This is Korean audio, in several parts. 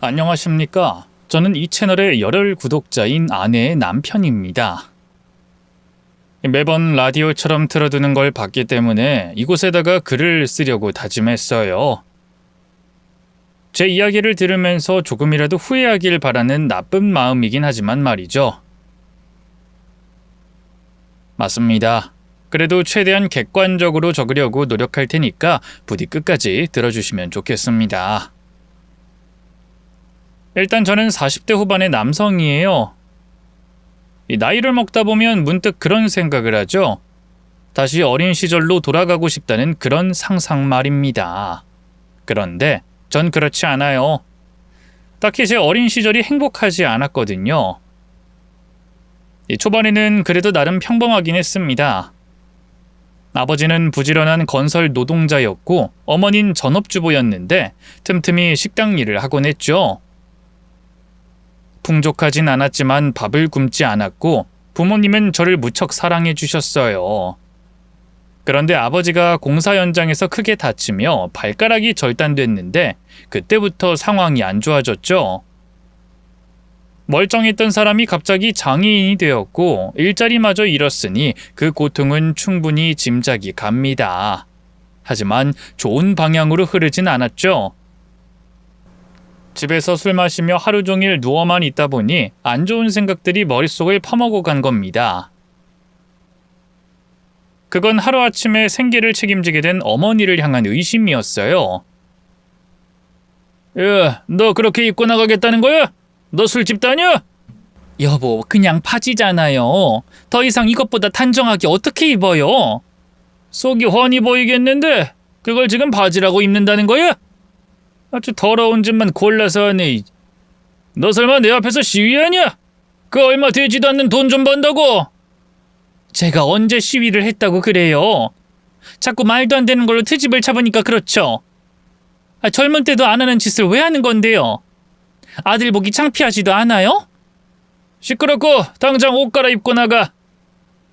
안녕하십니까. 저는 이 채널의 열혈 구독자인 아내의 남편입니다. 매번 라디오처럼 틀어두는 걸 봤기 때문에 이곳에다가 글을 쓰려고 다짐했어요. 제 이야기를 들으면서 조금이라도 후회하길 바라는 나쁜 마음이긴 하지만 말이죠. 맞습니다. 그래도 최대한 객관적으로 적으려고 노력할 테니까 부디 끝까지 들어주시면 좋겠습니다. 일단 저는 40대 후반의 남성이에요. 이 나이를 먹다 보면 문득 그런 생각을 하죠. 다시 어린 시절로 돌아가고 싶다는 그런 상상 말입니다. 그런데 전 그렇지 않아요. 딱히 제 어린 시절이 행복하지 않았거든요. 초반에는 그래도 나름 평범하긴 했습니다. 아버지는 부지런한 건설 노동자였고 어머니는 전업주부였는데 틈틈이 식당 일을 하곤 했죠. 풍족하진 않았지만 밥을 굶지 않았고 부모님은 저를 무척 사랑해 주셨어요. 그런데 아버지가 공사 현장에서 크게 다치며 발가락이 절단됐는데 그때부터 상황이 안 좋아졌죠. 멀쩡했던 사람이 갑자기 장애인이 되었고 일자리마저 잃었으니 그 고통은 충분히 짐작이 갑니다. 하지만 좋은 방향으로 흐르진 않았죠. 집에서 술 마시며 하루 종일 누워만 있다 보니 안 좋은 생각들이 머릿속을 파먹어 간 겁니다. 그건 하루아침에 생계를 책임지게 된 어머니를 향한 의심이었어요. 야, 너 그렇게 입고 나가겠다는 거야? 너 술집 다녀? 여보, 그냥 파지잖아요. 더 이상 이것보다 단정하게 어떻게 입어요? 속이 훤히 보이겠는데 그걸 지금 바지라고 입는다는 거야? 아주 더러운 짓만 골라서 하네. 너 설마 내 앞에서 시위하냐? 그 얼마 되지도 않는 돈 좀 번다고. 제가 언제 시위를 했다고 그래요? 자꾸 말도 안 되는 걸로 트집을 잡으니까 그렇죠. 젊은 때도 안 하는 짓을 왜 하는 건데요? 아들 보기 창피하지도 않아요? 시끄럽고 당장 옷 갈아입고 나가.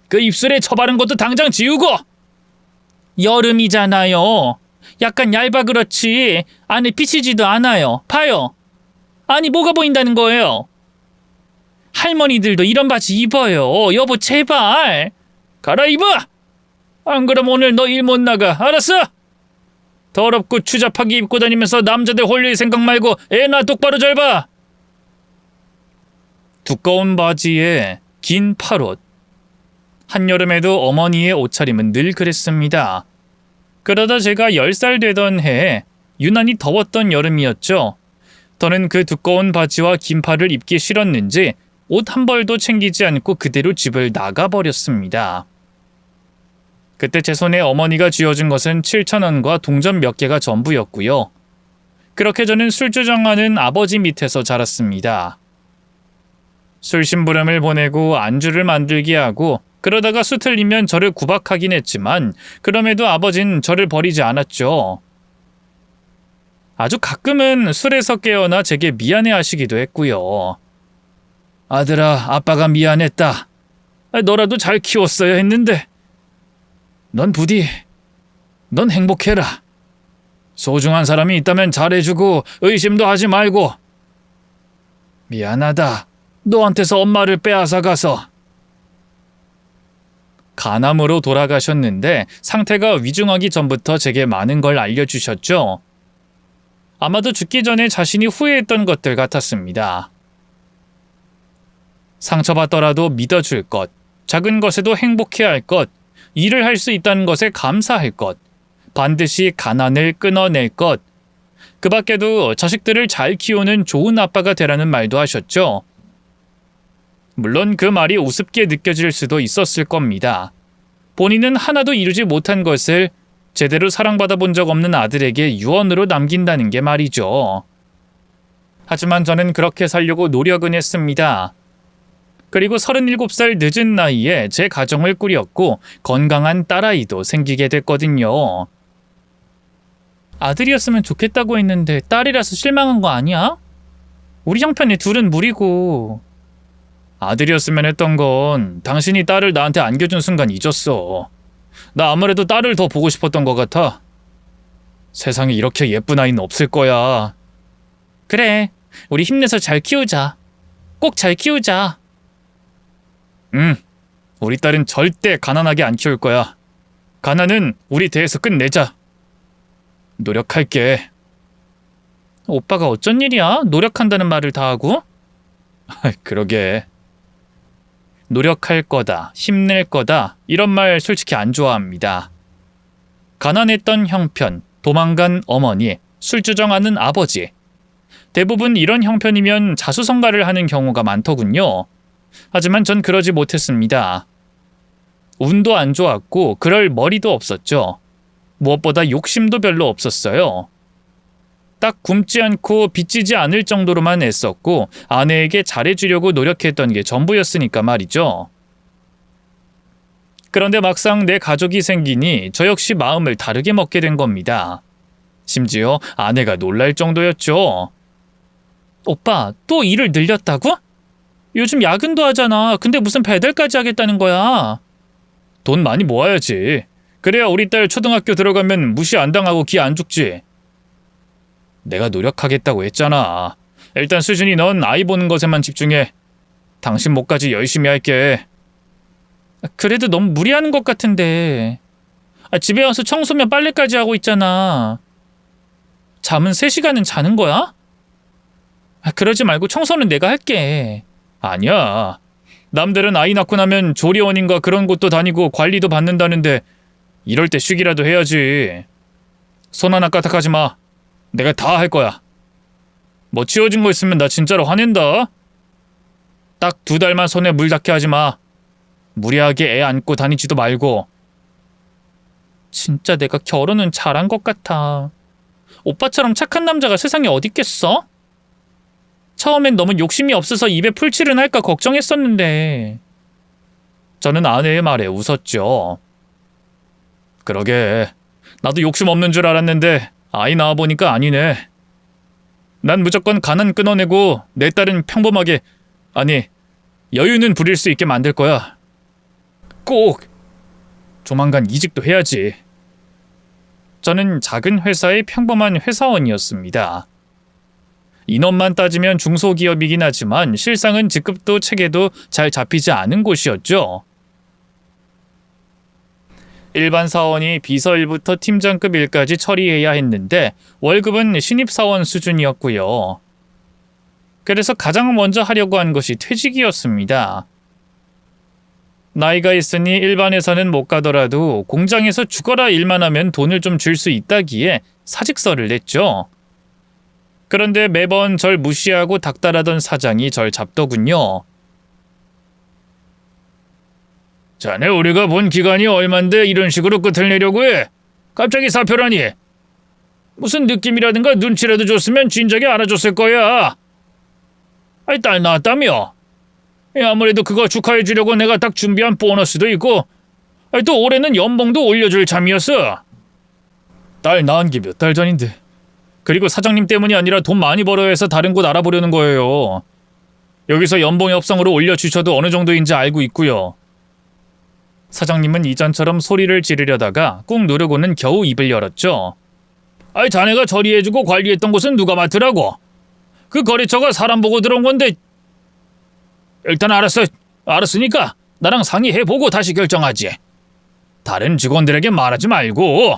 그 입술에 쳐 바른 것도 당장 지우고. 여름이잖아요. 약간 얇아 그렇지 안에 비치지도 않아요. 봐요. 아니 뭐가 보인다는 거예요? 할머니들도 이런 바지 입어요. 여보 제발. 갈아입어. 안 그럼 오늘 너 일 못 나가. 알았어? 더럽고 추잡하게 입고 다니면서 남자들 홀릴 생각 말고 애나 똑바로 잘 봐. 두꺼운 바지에 긴 팔옷. 한여름에도 어머니의 옷차림은 늘 그랬습니다. 그러다 제가 10살 되던 해에 유난히 더웠던 여름이었죠. 저는 그 두꺼운 바지와 긴 팔을 입기 싫었는지 옷 한 벌도 챙기지 않고 그대로 집을 나가버렸습니다. 그때 제 손에 어머니가 쥐어준 것은 7,000원과 동전 몇 개가 전부였고요. 그렇게 저는 술주정하는 아버지 밑에서 자랐습니다. 술심부름을 보내고 안주를 만들게 하고 그러다가 수틀리면 저를 구박하긴 했지만 그럼에도 아버진 저를 버리지 않았죠. 아주 가끔은 술에서 깨어나 제게 미안해하시기도 했고요. 아들아, 아빠가 미안했다. 너라도 잘 키웠어야 했는데. 넌 부디, 넌 행복해라. 소중한 사람이 있다면 잘해주고 의심도 하지 말고. 미안하다. 너한테서 엄마를 빼앗아가서. 간암으로 돌아가셨는데 상태가 위중하기 전부터 제게 많은 걸 알려주셨죠. 아마도 죽기 전에 자신이 후회했던 것들 같았습니다. 상처받더라도 믿어줄 것, 작은 것에도 행복해할 것, 일을 할 수 있다는 것에 감사할 것, 반드시 가난을 끊어낼 것, 그 밖에도 자식들을 잘 키우는 좋은 아빠가 되라는 말도 하셨죠. 물론 그 말이 우습게 느껴질 수도 있었을 겁니다. 본인은 하나도 이루지 못한 것을 제대로 사랑받아 본 적 없는 아들에게 유언으로 남긴다는 게 말이죠. 하지만 저는 그렇게 살려고 노력은 했습니다. 그리고 37살 늦은 나이에 제 가정을 꾸렸고 건강한 딸아이도 생기게 됐거든요. 아들이었으면 좋겠다고 했는데 딸이라서 실망한 거 아니야? 우리 형편에 둘은 무리고. 아들이었으면 했던 건 당신이 딸을 나한테 안겨준 순간 잊었어. 나 아무래도 딸을 더 보고 싶었던 것 같아. 세상에 이렇게 예쁜 아이는 없을 거야. 그래, 우리 힘내서 잘 키우자. 꼭 잘 키우자. 우리 딸은 절대 가난하게 안 키울 거야. 가난은 우리 대에서 끝내자. 노력할게. 오빠가 어쩐 일이야? 노력한다는 말을 다 하고? 그러게. 노력할 거다, 힘낼 거다 이런 말 솔직히 안 좋아합니다. 가난했던 형편, 도망간 어머니, 술주정하는 아버지. 대부분 이런 형편이면 자수성가를 하는 경우가 많더군요. 하지만 전 그러지 못했습니다. 운도 안 좋았고 그럴 머리도 없었죠. 무엇보다 욕심도 별로 없었어요. 딱 굶지 않고 빚지지 않을 정도로만 애썼고 아내에게 잘해주려고 노력했던 게 전부였으니까 말이죠. 그런데 막상 내 가족이 생기니 저 역시 마음을 다르게 먹게 된 겁니다. 심지어 아내가 놀랄 정도였죠. 오빠, 또 일을 늘렸다고? 요즘 야근도 하잖아. 근데 무슨 배달까지 하겠다는 거야? 돈 많이 모아야지. 그래야 우리 딸 초등학교 들어가면 무시 안 당하고 기 안 죽지. 내가 노력하겠다고 했잖아. 일단 수진이 넌 아이 보는 것에만 집중해. 당신 몫까지 열심히 할게. 그래도 너무 무리하는 것 같은데. 집에 와서 청소면 빨래까지 하고 있잖아. 잠은 3시간은 자는 거야? 그러지 말고 청소는 내가 할게. 아니야. 남들은 아이 낳고 나면 조리원인가 그런 곳도 다니고 관리도 받는다는데 이럴 때 쉬기라도 해야지. 손 하나 까딱하지 마. 내가 다 할 거야. 뭐 치워진 거 있으면 나 진짜로 화낸다. 딱 2달만 손에 물 닿게 하지 마. 무리하게 애 안고 다니지도 말고. 진짜 내가 결혼은 잘한 것 같아. 오빠처럼 착한 남자가 세상에 어딨겠어? 처음엔 너무 욕심이 없어서 입에 풀칠은 할까 걱정했었는데. 저는 아내의 말에 웃었죠. 그러게. 나도 욕심 없는 줄 알았는데 아이 낳아보니까 아니네. 난 무조건 가난 끊어내고 내 딸은 평범하게, 아니, 여유는 부릴 수 있게 만들 거야. 꼭! 조만간 이직도 해야지. 저는 작은 회사의 평범한 회사원이었습니다. 인원만 따지면 중소기업이긴 하지만 실상은 직급도 체계도 잘 잡히지 않은 곳이었죠. 일반 사원이 비서일부터 팀장급 일까지 처리해야 했는데 월급은 신입사원 수준이었고요. 그래서 가장 먼저 하려고 한 것이 퇴직이었습니다. 나이가 있으니 일반 회사는 못 가더라도 공장에서 죽어라 일만 하면 돈을 좀 줄 수 있다기에 사직서를 냈죠. 그런데 매번 절 무시하고 닥달하던 사장이 절 잡더군요. 자네 우리가 본 기간이 얼만데 이런 식으로 끝을 내려고 해? 갑자기 사표라니. 무슨 느낌이라든가 눈치라도 줬으면 진작에 알아줬을 거야. 아이, 딸 낳았다며. 아무래도 그거 축하해 주려고 내가 딱 준비한 보너스도 있고 또 올해는 연봉도 올려줄 참이었어. 딸 낳은 게 몇 달 전인데. 그리고 사장님 때문이 아니라 돈 많이 벌어야 해서 다른 곳 알아보려는 거예요. 여기서 연봉 협상으로 올려주셔도 어느 정도인지 알고 있고요. 사장님은 이전처럼 소리를 지르려다가 꾹 누르고는 겨우 입을 열었죠. 아이, 자네가 처리해주고 관리했던 곳은 누가 맡으라고? 그 거래처가 사람 보고 들어온 건데. 일단 알았으니까 나랑 상의해보고 다시 결정하지. 다른 직원들에게 말하지 말고.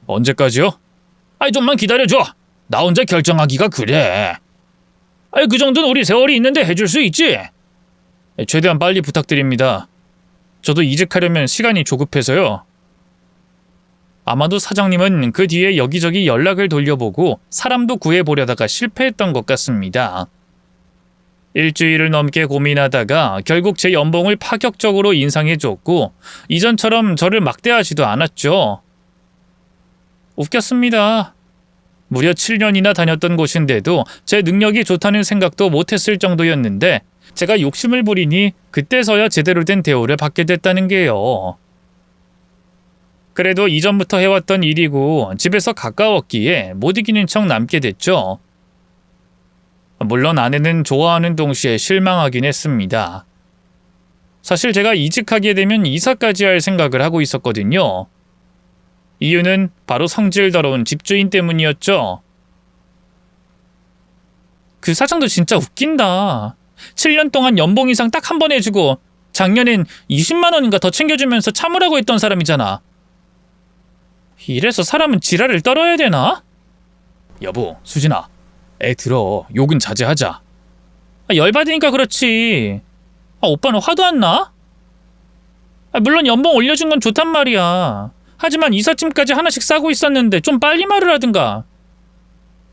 언제까지요? 아이, 좀만 기다려줘. 나 혼자 결정하기가 그래. 아이, 그 정도는 우리 세월이 있는데 해줄 수 있지. 최대한 빨리 부탁드립니다. 저도 이직하려면 시간이 조급해서요. 아마도 사장님은 그 뒤에 여기저기 연락을 돌려보고 사람도 구해보려다가 실패했던 것 같습니다. 일주일을 넘게 고민하다가 결국 제 연봉을 파격적으로 인상해줬고 이전처럼 저를 막대하지도 않았죠. 웃겼습니다. 무려 7년이나 다녔던 곳인데도 제 능력이 좋다는 생각도 못했을 정도였는데 제가 욕심을 부리니 그때서야 제대로 된 대우를 받게 됐다는 게요. 그래도 이전부터 해왔던 일이고 집에서 가까웠기에 못 이기는 척 남게 됐죠. 물론 아내는 좋아하는 동시에 실망하긴 했습니다. 사실 제가 이직하게 되면 이사까지 할 생각을 하고 있었거든요. 이유는 바로 성질 더러운 집주인 때문이었죠. 그 사장도 진짜 웃긴다. 7년 동안 연봉 이상 딱 한 번 해주고 작년엔 20만 원인가 더 챙겨주면서 참으라고 했던 사람이잖아. 이래서 사람은 지랄을 떨어야 되나? 여보, 수진아, 애 들어. 욕은 자제하자. 열받으니까 그렇지. 오빠는 화도 안 나? 물론 연봉 올려준 건 좋단 말이야. 하지만 이삿짐까지 하나씩 싸고 있었는데 좀 빨리 말을 하든가.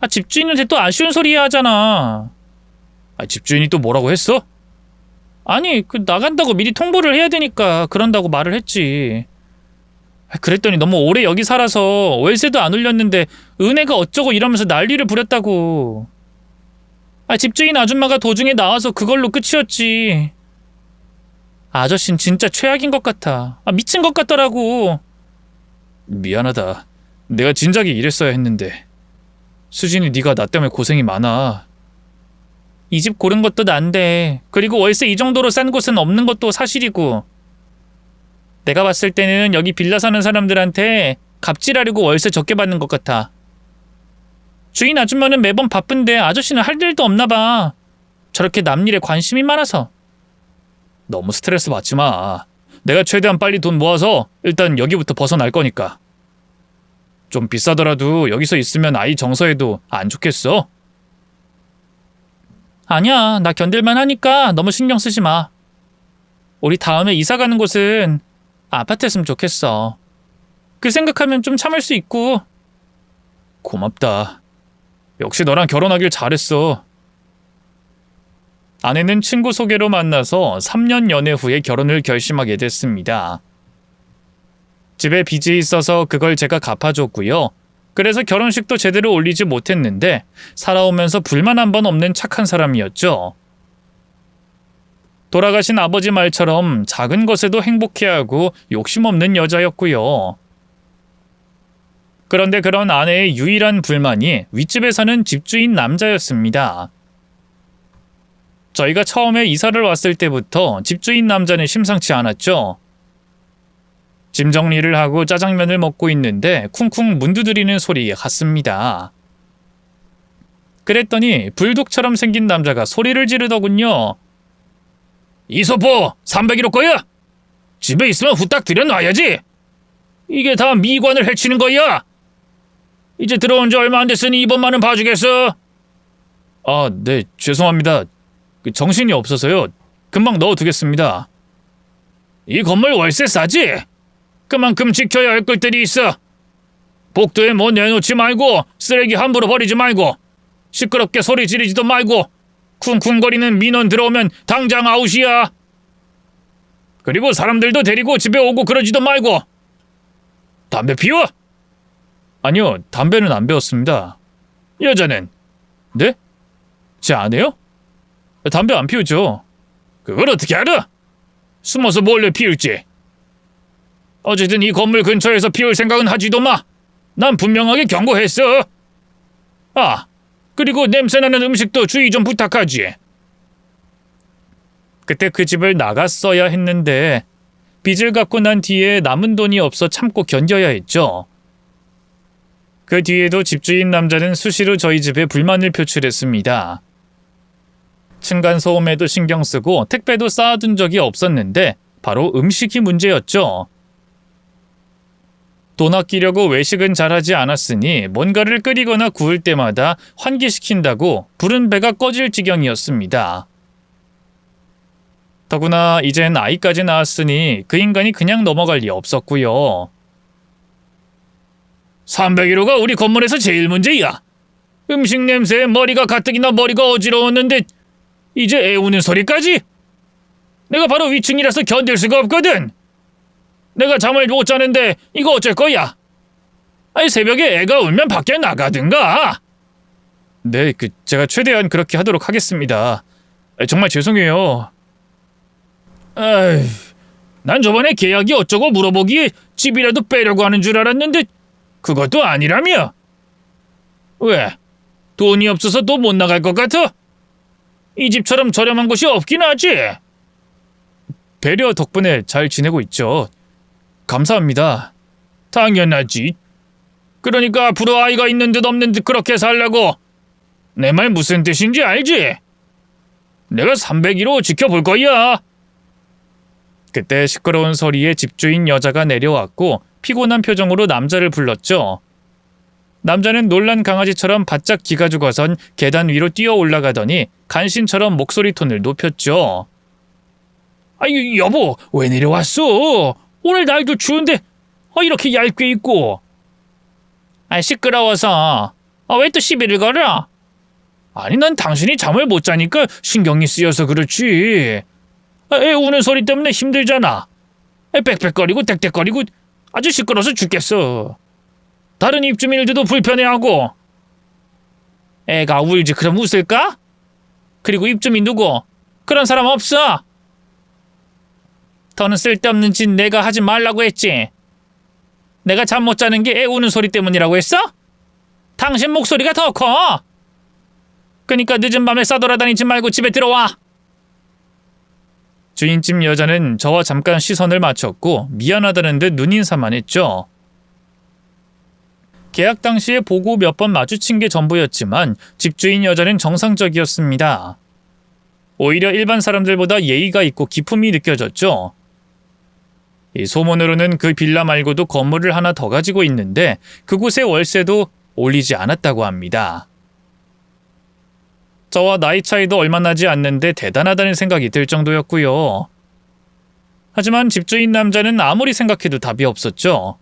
집주인한테 또 아쉬운 소리 해야 하잖아. 집주인이 또 뭐라고 했어? 아니, 나간다고 미리 통보를 해야 되니까 그런다고 말을 했지. 그랬더니 너무 오래 여기 살아서 월세도 안 올렸는데 은혜가 어쩌고 이러면서 난리를 부렸다고. 집주인 아줌마가 도중에 나와서 그걸로 끝이었지. 아저씨는 진짜 최악인 것 같아. 미친 것 같더라고. 미안하다. 내가 진작에 이랬어야 했는데. 수진이 네가 나 때문에 고생이 많아. 이 집 고른 것도 난데, 그리고 월세 이 정도로 싼 곳은 없는 것도 사실이고. 내가 봤을 때는 여기 빌라 사는 사람들한테 갑질하려고 월세 적게 받는 것 같아. 주인 아줌마는 매번 바쁜데 아저씨는 할 일도 없나 봐. 저렇게 남 일에 관심이 많아서. 너무 스트레스 받지 마. 내가 최대한 빨리 돈 모아서 일단 여기부터 벗어날 거니까. 좀 비싸더라도 여기서 있으면 아이 정서에도 안 좋겠어? 아니야, 나 견딜만 하니까 너무 신경 쓰지 마. 우리 다음에 이사 가는 곳은 아파트였으면 좋겠어. 그 생각하면 좀 참을 수 있고. 고맙다. 역시 너랑 결혼하길 잘했어. 아내는 친구 소개로 만나서 3년 연애 후에 결혼을 결심하게 됐습니다. 집에 빚이 있어서 그걸 제가 갚아줬고요. 그래서 결혼식도 제대로 올리지 못했는데 살아오면서 불만 한 번 없는 착한 사람이었죠. 돌아가신 아버지 말처럼 작은 것에도 행복해하고 욕심 없는 여자였고요. 그런데 그런 아내의 유일한 불만이 윗집에 사는 집주인 남자였습니다. 저희가 처음에 이사를 왔을 때부터 집주인 남자는 심상치 않았죠. 짐 정리를 하고 짜장면을 먹고 있는데 쿵쿵 문 두드리는 소리 같습니다. 그랬더니 불독처럼 생긴 남자가 소리를 지르더군요. 이소포 301호 거야? 집에 있으면 후딱 들여놔야지. 이게 다 미관을 해치는 거야. 이제 들어온 지 얼마 안 됐으니 이번만은 봐주겠어. 네, 죄송합니다. 정신이 없어서요. 금방 넣어두겠습니다. 이 건물 월세 싸지? 그만큼 지켜야 할 것들이 있어. 복도에 뭐 내놓지 말고 쓰레기 함부로 버리지 말고 시끄럽게 소리 지르지도 말고 쿵쿵거리는 민원 들어오면 당장 아웃이야. 그리고 사람들도 데리고 집에 오고 그러지도 말고. 담배 피워? 아니요, 담배는 안 피웠습니다. 여자는? 네? 제 아내요? 담배 안 피우죠. 그걸 어떻게 알아? 숨어서 몰래 피울지. 어쨌든 이 건물 근처에서 피울 생각은 하지도 마. 난 분명하게 경고했어. 그리고 냄새나는 음식도 주의 좀 부탁하지. 그때 그 집을 나갔어야 했는데 빚을 갚고 난 뒤에 남은 돈이 없어 참고 견뎌야 했죠. 그 뒤에도 집주인 남자는 수시로 저희 집에 불만을 표출했습니다. 층간소음에도 신경 쓰고 택배도 쌓아둔 적이 없었는데 바로 음식이 문제였죠. 돈 아끼려고 외식은 잘하지 않았으니 뭔가를 끓이거나 구울 때마다 환기시킨다고 부른 배가 꺼질 지경이었습니다. 더구나 이젠 아이까지 낳았으니 그 인간이 그냥 넘어갈 리 없었고요. 301호가 우리 건물에서 제일 문제야. 음식 냄새에 머리가 가뜩이나 머리가 어지러웠는데 이제 애 우는 소리까지? 내가 바로 위층이라서 견딜 수가 없거든. 내가 잠을 못 자는데 이거 어쩔 거야? 새벽에 애가 울면 밖에 나가든가. 네, 제가 최대한 그렇게 하도록 하겠습니다. 정말 죄송해요. 난 저번에 계약이 어쩌고 물어보기에 집이라도 빼려고 하는 줄 알았는데 그것도 아니라며? 왜? 돈이 없어서 또 못 나갈 것 같아? 이 집처럼 저렴한 곳이 없긴 하지. 배려 덕분에 잘 지내고 있죠. 감사합니다. 당연하지. 그러니까 앞으로 아이가 있는 듯 없는 듯 그렇게 살라고. 내 말 무슨 뜻인지 알지? 내가 301호 지켜볼 거야. 그때 시끄러운 소리에 집주인 여자가 내려왔고 피곤한 표정으로 남자를 불렀죠. 남자는 놀란 강아지처럼 바짝 기가 죽어선 계단 위로 뛰어 올라가더니 간신처럼 목소리 톤을 높였죠. 아이 여보, 왜 내려왔어? 오늘 날도 추운데 이렇게 얇게 입고. 시끄러워서. 왜 또 시비를 걸어? 아니 난 당신이 잠을 못 자니까 신경이 쓰여서 그렇지. 애 우는 소리 때문에 힘들잖아. 빽빽거리고 떽떽거리고 아주 시끄러워서 죽겠어. 다른 입주민들도 불편해하고. 애가 울지 그럼 웃을까? 그리고 입주민 누구? 그런 사람 없어. 더는 쓸데없는 짓 내가 하지 말라고 했지. 내가 잠 못 자는 게 애 우는 소리 때문이라고 했어? 당신 목소리가 더 커. 그러니까 늦은 밤에 싸돌아다니지 말고 집에 들어와. 주인집 여자는 저와 잠깐 시선을 맞췄고 미안하다는 듯 눈인사만 했죠. 계약 당시에 보고 몇 번 마주친 게 전부였지만 집주인 여자는 정상적이었습니다. 오히려 일반 사람들보다 예의가 있고 기품이 느껴졌죠. 이 소문으로는 그 빌라 말고도 건물을 하나 더 가지고 있는데 그곳의 월세도 올리지 않았다고 합니다. 저와 나이 차이도 얼마 나지 않는데 대단하다는 생각이 들 정도였고요. 하지만 집주인 남자는 아무리 생각해도 답이 없었죠.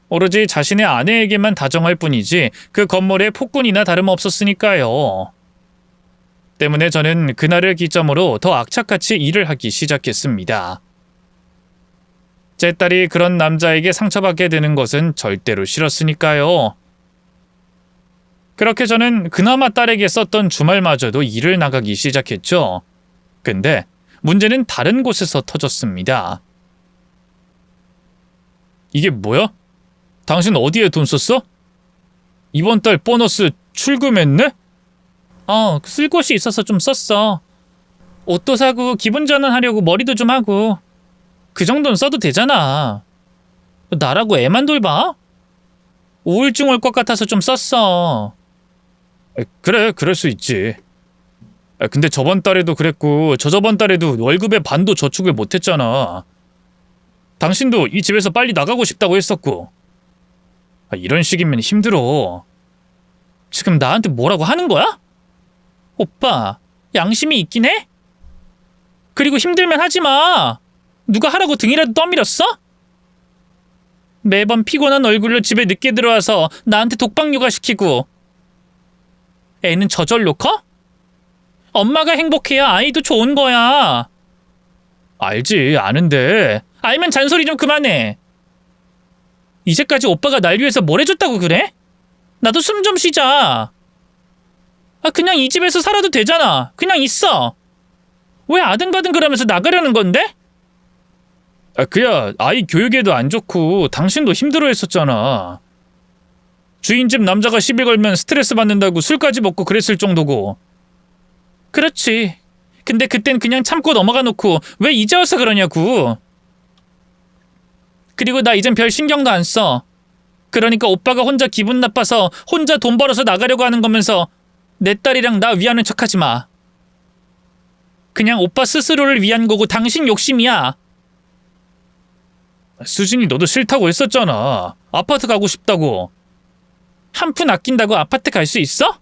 오로지 자신의 아내에게만 다정할 뿐이지 그 건물에 폭군이나 다름없었으니까요. 때문에 저는 그날을 기점으로 더 악착같이 일을 하기 시작했습니다. 제 딸이 그런 남자에게 상처받게 되는 것은 절대로 싫었으니까요. 그렇게 저는 그나마 딸에게 썼던 주말마저도 일을 나가기 시작했죠. 근데 문제는 다른 곳에서 터졌습니다. 이게 뭐야? 당신 어디에 돈 썼어? 이번 달 보너스 출금했네? 쓸 곳이 있어서 좀 썼어. 옷도 사고 기분 전환하려고 머리도 좀 하고. 그 정도는 써도 되잖아. 나라고 애만 돌봐? 우울증 올 것 같아서 좀 썼어. 그래, 그럴 수 있지. 근데 저번 달에도 그랬고 저저번 달에도 월급의 반도 저축을 못했잖아. 당신도 이 집에서 빨리 나가고 싶다고 했었고. 이런 식이면 힘들어. 지금 나한테 뭐라고 하는 거야? 오빠, 양심이 있긴 해? 그리고 힘들면 하지 마. 누가 하라고 등이라도 떠밀었어? 매번 피곤한 얼굴로 집에 늦게 들어와서 나한테 독박 육아시키고. 애는 저절로 커? 엄마가 행복해야 아이도 좋은 거야. 알지, 아는데. 알면 잔소리 좀 그만해. 이제까지 오빠가 날 위해서 뭘 해줬다고 그래? 나도 숨 좀 쉬자. 그냥 이 집에서 살아도 되잖아. 그냥 있어. 왜 아등바등 그러면서 나가려는 건데? 그야 아이 교육에도 안 좋고 당신도 힘들어했었잖아. 주인집 남자가 시비 걸면 스트레스 받는다고 술까지 먹고 그랬을 정도고. 그렇지. 근데 그땐 그냥 참고 넘어가 놓고 왜 이제 와서 그러냐고. 그리고 나 이젠 별 신경도 안 써. 그러니까 오빠가 혼자 기분 나빠서 혼자 돈 벌어서 나가려고 하는 거면서 내 딸이랑 나 위하는 척하지 마. 그냥 오빠 스스로를 위한 거고 당신 욕심이야. 수진이 너도 싫다고 했었잖아. 아파트 가고 싶다고. 한 푼 아낀다고 아파트 갈 수 있어?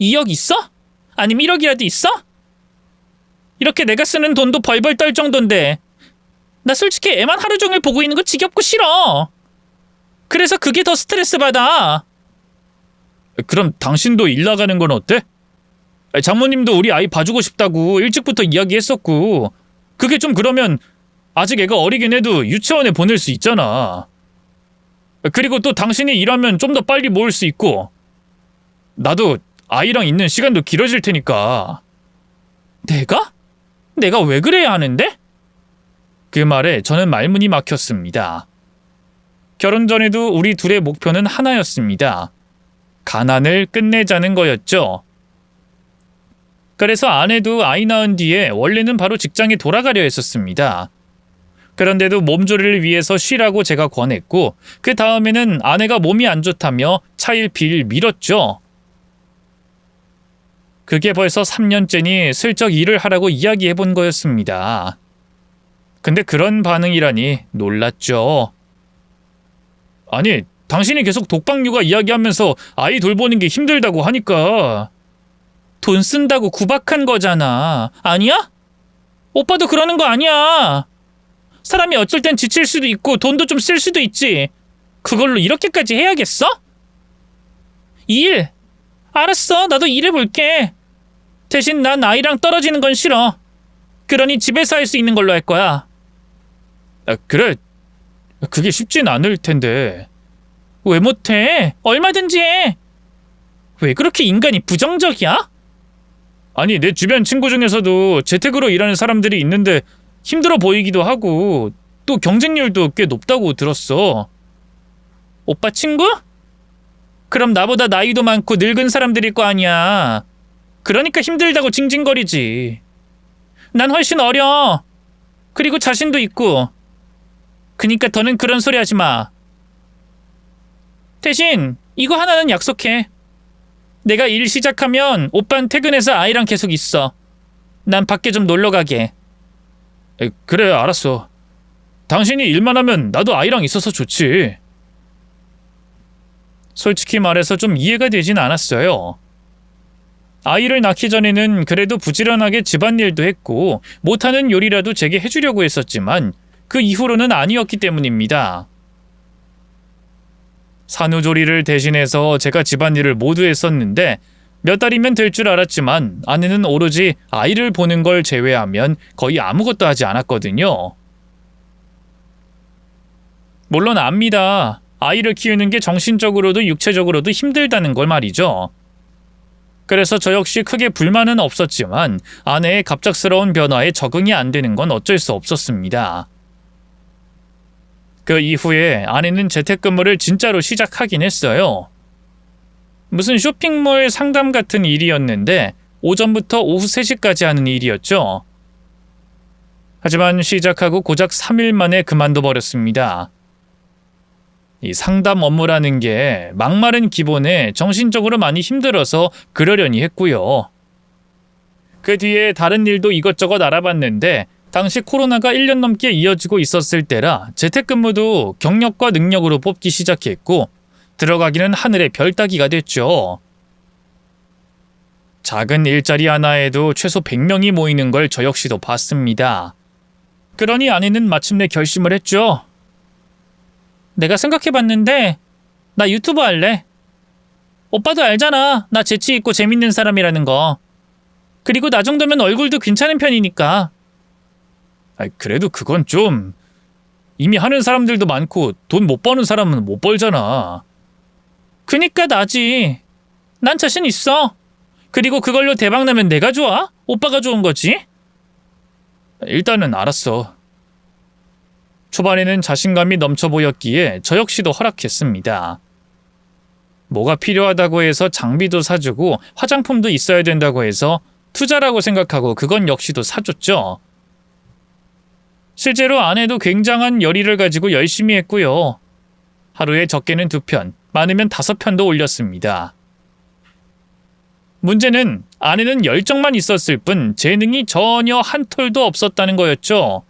2억 있어? 아니면 1억이라도 있어? 이렇게 내가 쓰는 돈도 벌벌 떨 정도인데 나 솔직히 애만 하루 종일 보고 있는 거 지겹고 싫어. 그래서 그게 더 스트레스 받아. 그럼 당신도 일 나가는 건 어때? 장모님도 우리 아이 봐주고 싶다고 일찍부터 이야기했었고 그게 좀 그러면 아직 애가 어리긴 해도 유치원에 보낼 수 있잖아. 그리고 또 당신이 일하면 좀 더 빨리 모을 수 있고 나도 아이랑 있는 시간도 길어질 테니까. 내가? 내가 왜 그래야 하는데? 그 말에 저는 말문이 막혔습니다. 결혼 전에도 우리 둘의 목표는 하나였습니다. 가난을 끝내자는 거였죠. 그래서 아내도 아이 낳은 뒤에 원래는 바로 직장에 돌아가려 했었습니다. 그런데도 몸조리를 위해서 쉬라고 제가 권했고 그 다음에는 아내가 몸이 안 좋다며 차일피일 미뤘죠. 그게 벌써 3년째니 슬쩍 일을 하라고 이야기해본 거였습니다. 근데 그런 반응이라니 놀랐죠. 아니, 당신이 계속 독박 육아 이야기하면서 아이 돌보는 게 힘들다고 하니까. 돈 쓴다고 구박한 거잖아. 아니야? 오빠도 그러는 거 아니야. 사람이 어쩔 땐 지칠 수도 있고 돈도 좀 쓸 수도 있지. 그걸로 이렇게까지 해야겠어? 일! 알았어, 나도 일해볼게. 대신 난 아이랑 떨어지는 건 싫어. 그러니 집에서 할 수 있는 걸로 할 거야. 그래, 그게 쉽진 않을 텐데. 왜 못해? 얼마든지 해. 왜 그렇게 인간이 부정적이야? 아니, 내 주변 친구 중에서도 재택으로 일하는 사람들이 있는데 힘들어 보이기도 하고 또 경쟁률도 꽤 높다고 들었어. 오빠 친구? 그럼 나보다 나이도 많고 늙은 사람들일 거 아니야. 그러니까 힘들다고 징징거리지. 난 훨씬 어려. 그리고 자신도 있고. 그니까 더는 그런 소리 하지 마. 대신 이거 하나는 약속해. 내가 일 시작하면 오빤 퇴근해서 아이랑 계속 있어. 난 밖에 좀 놀러 가게. 그래, 알았어. 당신이 일만 하면 나도 아이랑 있어서 좋지. 솔직히 말해서 좀 이해가 되진 않았어요. 아이를 낳기 전에는 그래도 부지런하게 집안일도 했고 못하는 요리라도 제게 해주려고 했었지만 그 이후로는 아니었기 때문입니다. 산후조리를 대신해서 제가 집안일을 모두 했었는데 몇 달이면 될 줄 알았지만 아내는 오로지 아이를 보는 걸 제외하면 거의 아무것도 하지 않았거든요. 물론 압니다. 아이를 키우는 게 정신적으로도 육체적으로도 힘들다는 걸 말이죠. 그래서 저 역시 크게 불만은 없었지만 아내의 갑작스러운 변화에 적응이 안 되는 건 어쩔 수 없었습니다. 그 이후에 아내는 재택근무를 진짜로 시작하긴 했어요. 무슨 쇼핑몰 상담 같은 일이었는데 오전부터 오후 3시까지 하는 일이었죠. 하지만 시작하고 고작 3일 만에 그만둬 버렸습니다. 이 상담 업무라는 게 막말은 기본에 정신적으로 많이 힘들어서 그러려니 했고요. 그 뒤에 다른 일도 이것저것 알아봤는데 당시 코로나가 1년 넘게 이어지고 있었을 때라 재택근무도 경력과 능력으로 뽑기 시작했고 들어가기는 하늘의 별 따기가 됐죠. 작은 일자리 하나에도 최소 100명이 모이는 걸 저 역시도 봤습니다. 그러니 아내는 마침내 결심을 했죠. 내가 생각해봤는데 나 유튜버 할래. 오빠도 알잖아. 나 재치 있고 재밌는 사람이라는 거. 그리고 나 정도면 얼굴도 괜찮은 편이니까. 그래도 그건 좀 이미 하는 사람들도 많고 돈 못 버는 사람은 못 벌잖아. 그니까 나지. 난 자신 있어. 그리고 그걸로 대박 나면 내가 좋아? 오빠가 좋은 거지? 일단은 알았어. 초반에는 자신감이 넘쳐 보였기에 저 역시도 허락했습니다. 뭐가 필요하다고 해서 장비도 사주고 화장품도 있어야 된다고 해서 투자라고 생각하고 그건 역시도 사줬죠. 실제로 아내도 굉장한 열의를 가지고 열심히 했고요. 하루에 적게는 2편, 많으면 5편도 올렸습니다. 문제는 아내는 열정만 있었을 뿐 재능이 전혀 한 톨도 없었다는 거였죠.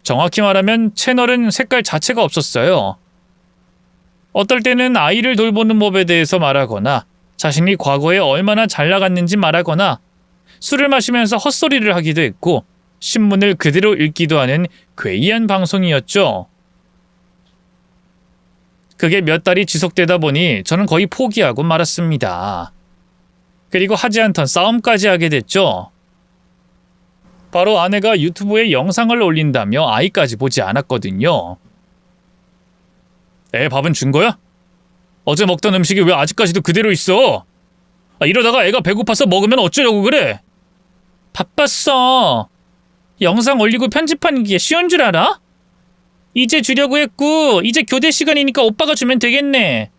정확히 말하면 채널은 색깔 자체가 없었어요. 어떨 때는 아이를 돌보는 법에 대해서 말하거나 자신이 과거에 얼마나 잘 나갔는지 말하거나 술을 마시면서 헛소리를 하기도 했고 신문을 그대로 읽기도 하는 괴이한 방송이었죠. 그게 몇 달이 지속되다 보니 저는 거의 포기하고 말았습니다. 그리고 하지 않던 싸움까지 하게 됐죠. 바로 아내가 유튜브에 영상을 올린다며 아이까지 보지 않았거든요. 애 밥은 준 거야? 어제 먹던 음식이 왜 아직까지도 그대로 있어? 이러다가 애가 배고파서 먹으면 어쩌려고 그래? 바빴어. 영상 올리고 편집하는 게 쉬운 줄 알아? 이제 주려고 했고 이제 교대 시간이니까 오빠가 주면 되겠네.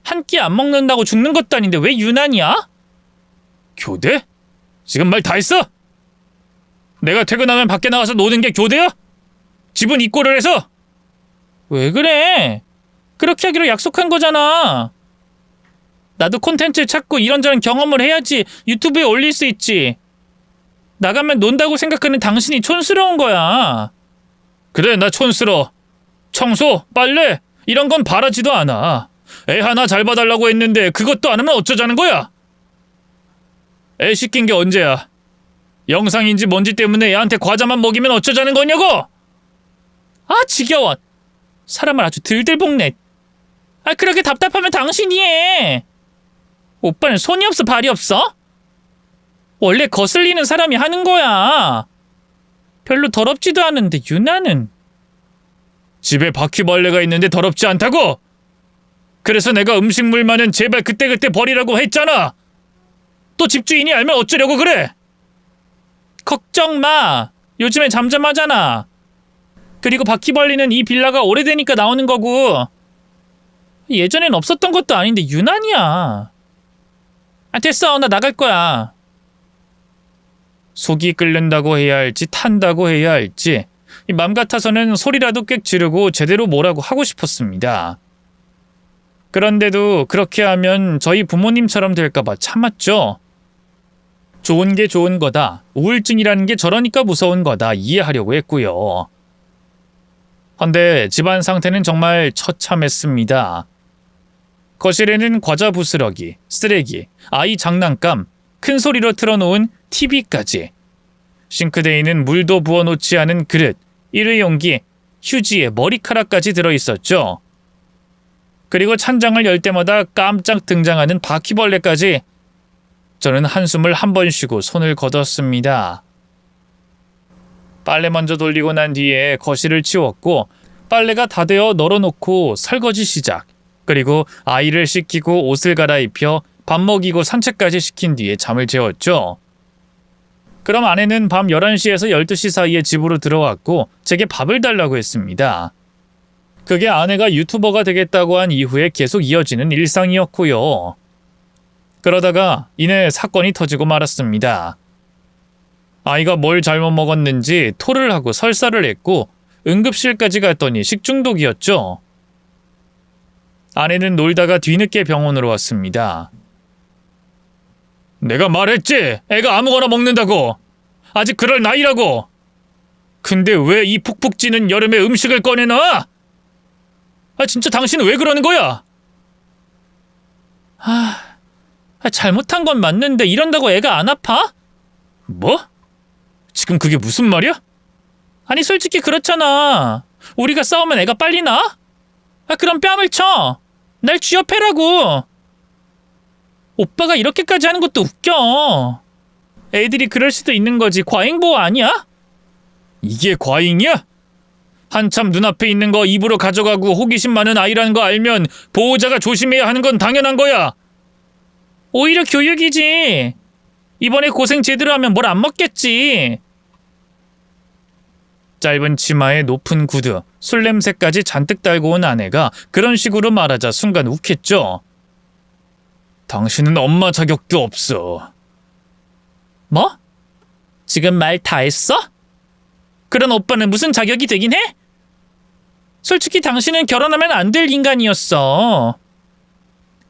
한 끼 안 먹는다고 죽는 것도 아닌데 왜 유난이야? 교대? 지금 말 다 했어? 내가 퇴근하면 밖에 나가서 노는 게 교대야? 집은 이꼴을 해서? 왜 그래? 그렇게 하기로 약속한 거잖아. 나도 콘텐츠 찾고 이런저런 경험을 해야지 유튜브에 올릴 수 있지. 나가면 논다고 생각하는 당신이 촌스러운 거야. 그래, 나 촌스러워. 청소, 빨래 이런 건 바라지도 않아. 애 하나 잘 봐달라고 했는데 그것도 안 하면 어쩌자는 거야? 애 시킨 게 언제야? 영상인지 뭔지 때문에 애한테 과자만 먹이면 어쩌자는 거냐고? 아, 지겨워. 사람을 아주 들들 볶네. 아, 그렇게 답답하면 당신이 해. 오빠는 손이 없어 발이 없어? 원래 거슬리는 사람이 하는 거야. 별로 더럽지도 않은데 유나는. 집에 바퀴벌레가 있는데 더럽지 않다고? 그래서 내가 음식물만은 제발 그때그때 버리라고 했잖아. 또 집주인이 알면 어쩌려고 그래? 걱정 마. 요즘에 잠잠하잖아. 그리고 바퀴벌레는 이 빌라가 오래되니까 나오는 거고 예전엔 없었던 것도 아닌데 유난이야. 아, 됐어. 나 나갈 거야. 속이 끓는다고 해야 할지 탄다고 해야 할지 맘 같아서는 소리라도 꽥 지르고 제대로 뭐라고 하고 싶었습니다. 그런데도 그렇게 하면 저희 부모님처럼 될까봐 참았죠. 좋은 게 좋은 거다. 우울증이라는 게 저러니까 무서운 거다. 이해하려고 했고요. 헌데 집안 상태는 정말 처참했습니다. 거실에는 과자 부스러기, 쓰레기, 아이 장난감, 큰 소리로 틀어놓은 TV까지. 싱크대에는 물도 부어놓지 않은 그릇, 일회용기, 휴지에 머리카락까지 들어있었죠. 그리고 찬장을 열 때마다 깜짝 등장하는 바퀴벌레까지. 저는 한숨을 한 번 쉬고 손을 걷었습니다. 빨래 먼저 돌리고 난 뒤에 거실을 치웠고 빨래가 다 되어 널어놓고 설거지 시작. 그리고 아이를 씻기고 옷을 갈아입혀 밥 먹이고 산책까지 시킨 뒤에 잠을 재웠죠. 그럼 아내는 밤 11시에서 12시 사이에 집으로 들어왔고 제게 밥을 달라고 했습니다. 그게 아내가 유튜버가 되겠다고 한 이후에 계속 이어지는 일상이었고요. 그러다가 이내 사건이 터지고 말았습니다. 아이가 뭘 잘못 먹었는지 토를 하고 설사를 했고 응급실까지 갔더니 식중독이었죠. 아내는 놀다가 뒤늦게 병원으로 왔습니다. 내가 말했지! 애가 아무거나 먹는다고! 아직 그럴 나이라고! 근데 왜 이 푹푹 찌는 여름에 음식을 꺼내놔? 아, 진짜 당신은 왜 그러는 거야? 잘못한 건 맞는데 이런다고 애가 안 아파? 뭐? 지금 그게 무슨 말이야? 아니, 솔직히 그렇잖아. 우리가 싸우면 애가 빨리 나? 그럼 뺨을 쳐. 날 쥐어패라고. 오빠가 이렇게까지 하는 것도 웃겨. 애들이 그럴 수도 있는 거지. 과잉보호 아니야? 이게 과잉이야? 한참 눈앞에 있는 거 입으로 가져가고 호기심 많은 아이라는 거 알면 보호자가 조심해야 하는 건 당연한 거야. 오히려 교육이지. 이번에 고생 제대로 하면 뭘 안 먹겠지. 짧은 치마에 높은 구두, 술 냄새까지 잔뜩 달고 온 아내가 그런 식으로 말하자 순간 욱했죠. 당신은 엄마 자격도 없어. 뭐? 지금 말 다 했어? 그런 오빠는 무슨 자격이 되긴 해? 솔직히 당신은 결혼하면 안 될 인간이었어.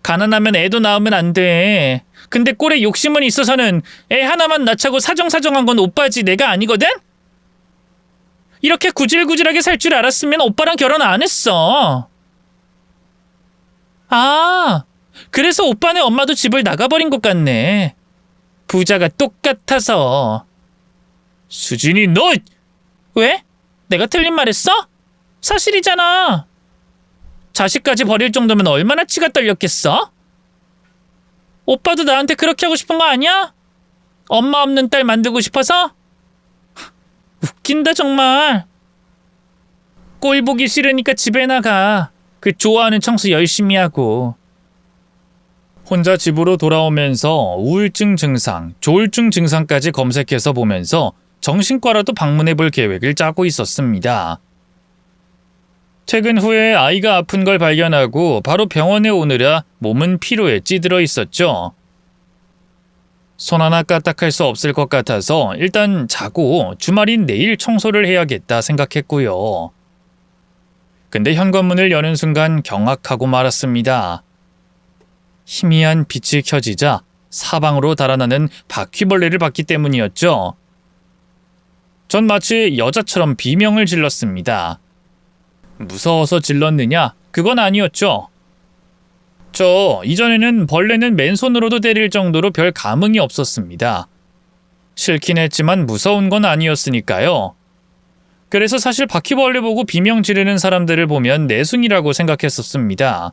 가난하면 애도 낳으면 안 돼. 근데 꼴에 욕심은 있어서는 애 하나만 낳자고 사정사정한 건 오빠지 내가 아니거든? 이렇게 구질구질하게 살 줄 알았으면 오빠랑 결혼 안 했어. 아, 그래서 오빠네 엄마도 집을 나가버린 것 같네. 부자가 똑같아서. 수진이 너! 왜? 내가 틀린 말 했어? 사실이잖아. 자식까지 버릴 정도면 얼마나 치가 떨렸겠어? 오빠도 나한테 그렇게 하고 싶은 거 아니야? 엄마 없는 딸 만들고 싶어서? 웃긴다 정말. 꼴 보기 싫으니까 집에 나가. 그 좋아하는 청소 열심히 하고. 혼자 집으로 돌아오면서 우울증 증상, 조울증 증상까지 검색해서 보면서 정신과라도 방문해 볼 계획을 짜고 있었습니다. 퇴근 후에 아이가 아픈 걸 발견하고 바로 병원에 오느라 몸은 피로에 찌들어 있었죠. 손 하나 까딱할 수 없을 것 같아서 일단 자고 주말인 내일 청소를 해야겠다 생각했고요. 근데 현관문을 여는 순간 경악하고 말았습니다. 희미한 빛이 켜지자 사방으로 달아나는 바퀴벌레를 봤기 때문이었죠. 전 마치 여자처럼 비명을 질렀습니다. 무서워서 질렀느냐? 그건 아니었죠. 저 이전에는 벌레는 맨손으로도 때릴 정도로 별 감흥이 없었습니다. 싫긴 했지만 무서운 건 아니었으니까요. 그래서 사실 바퀴벌레 보고 비명 지르는 사람들을 보면 내숭이라고 생각했었습니다.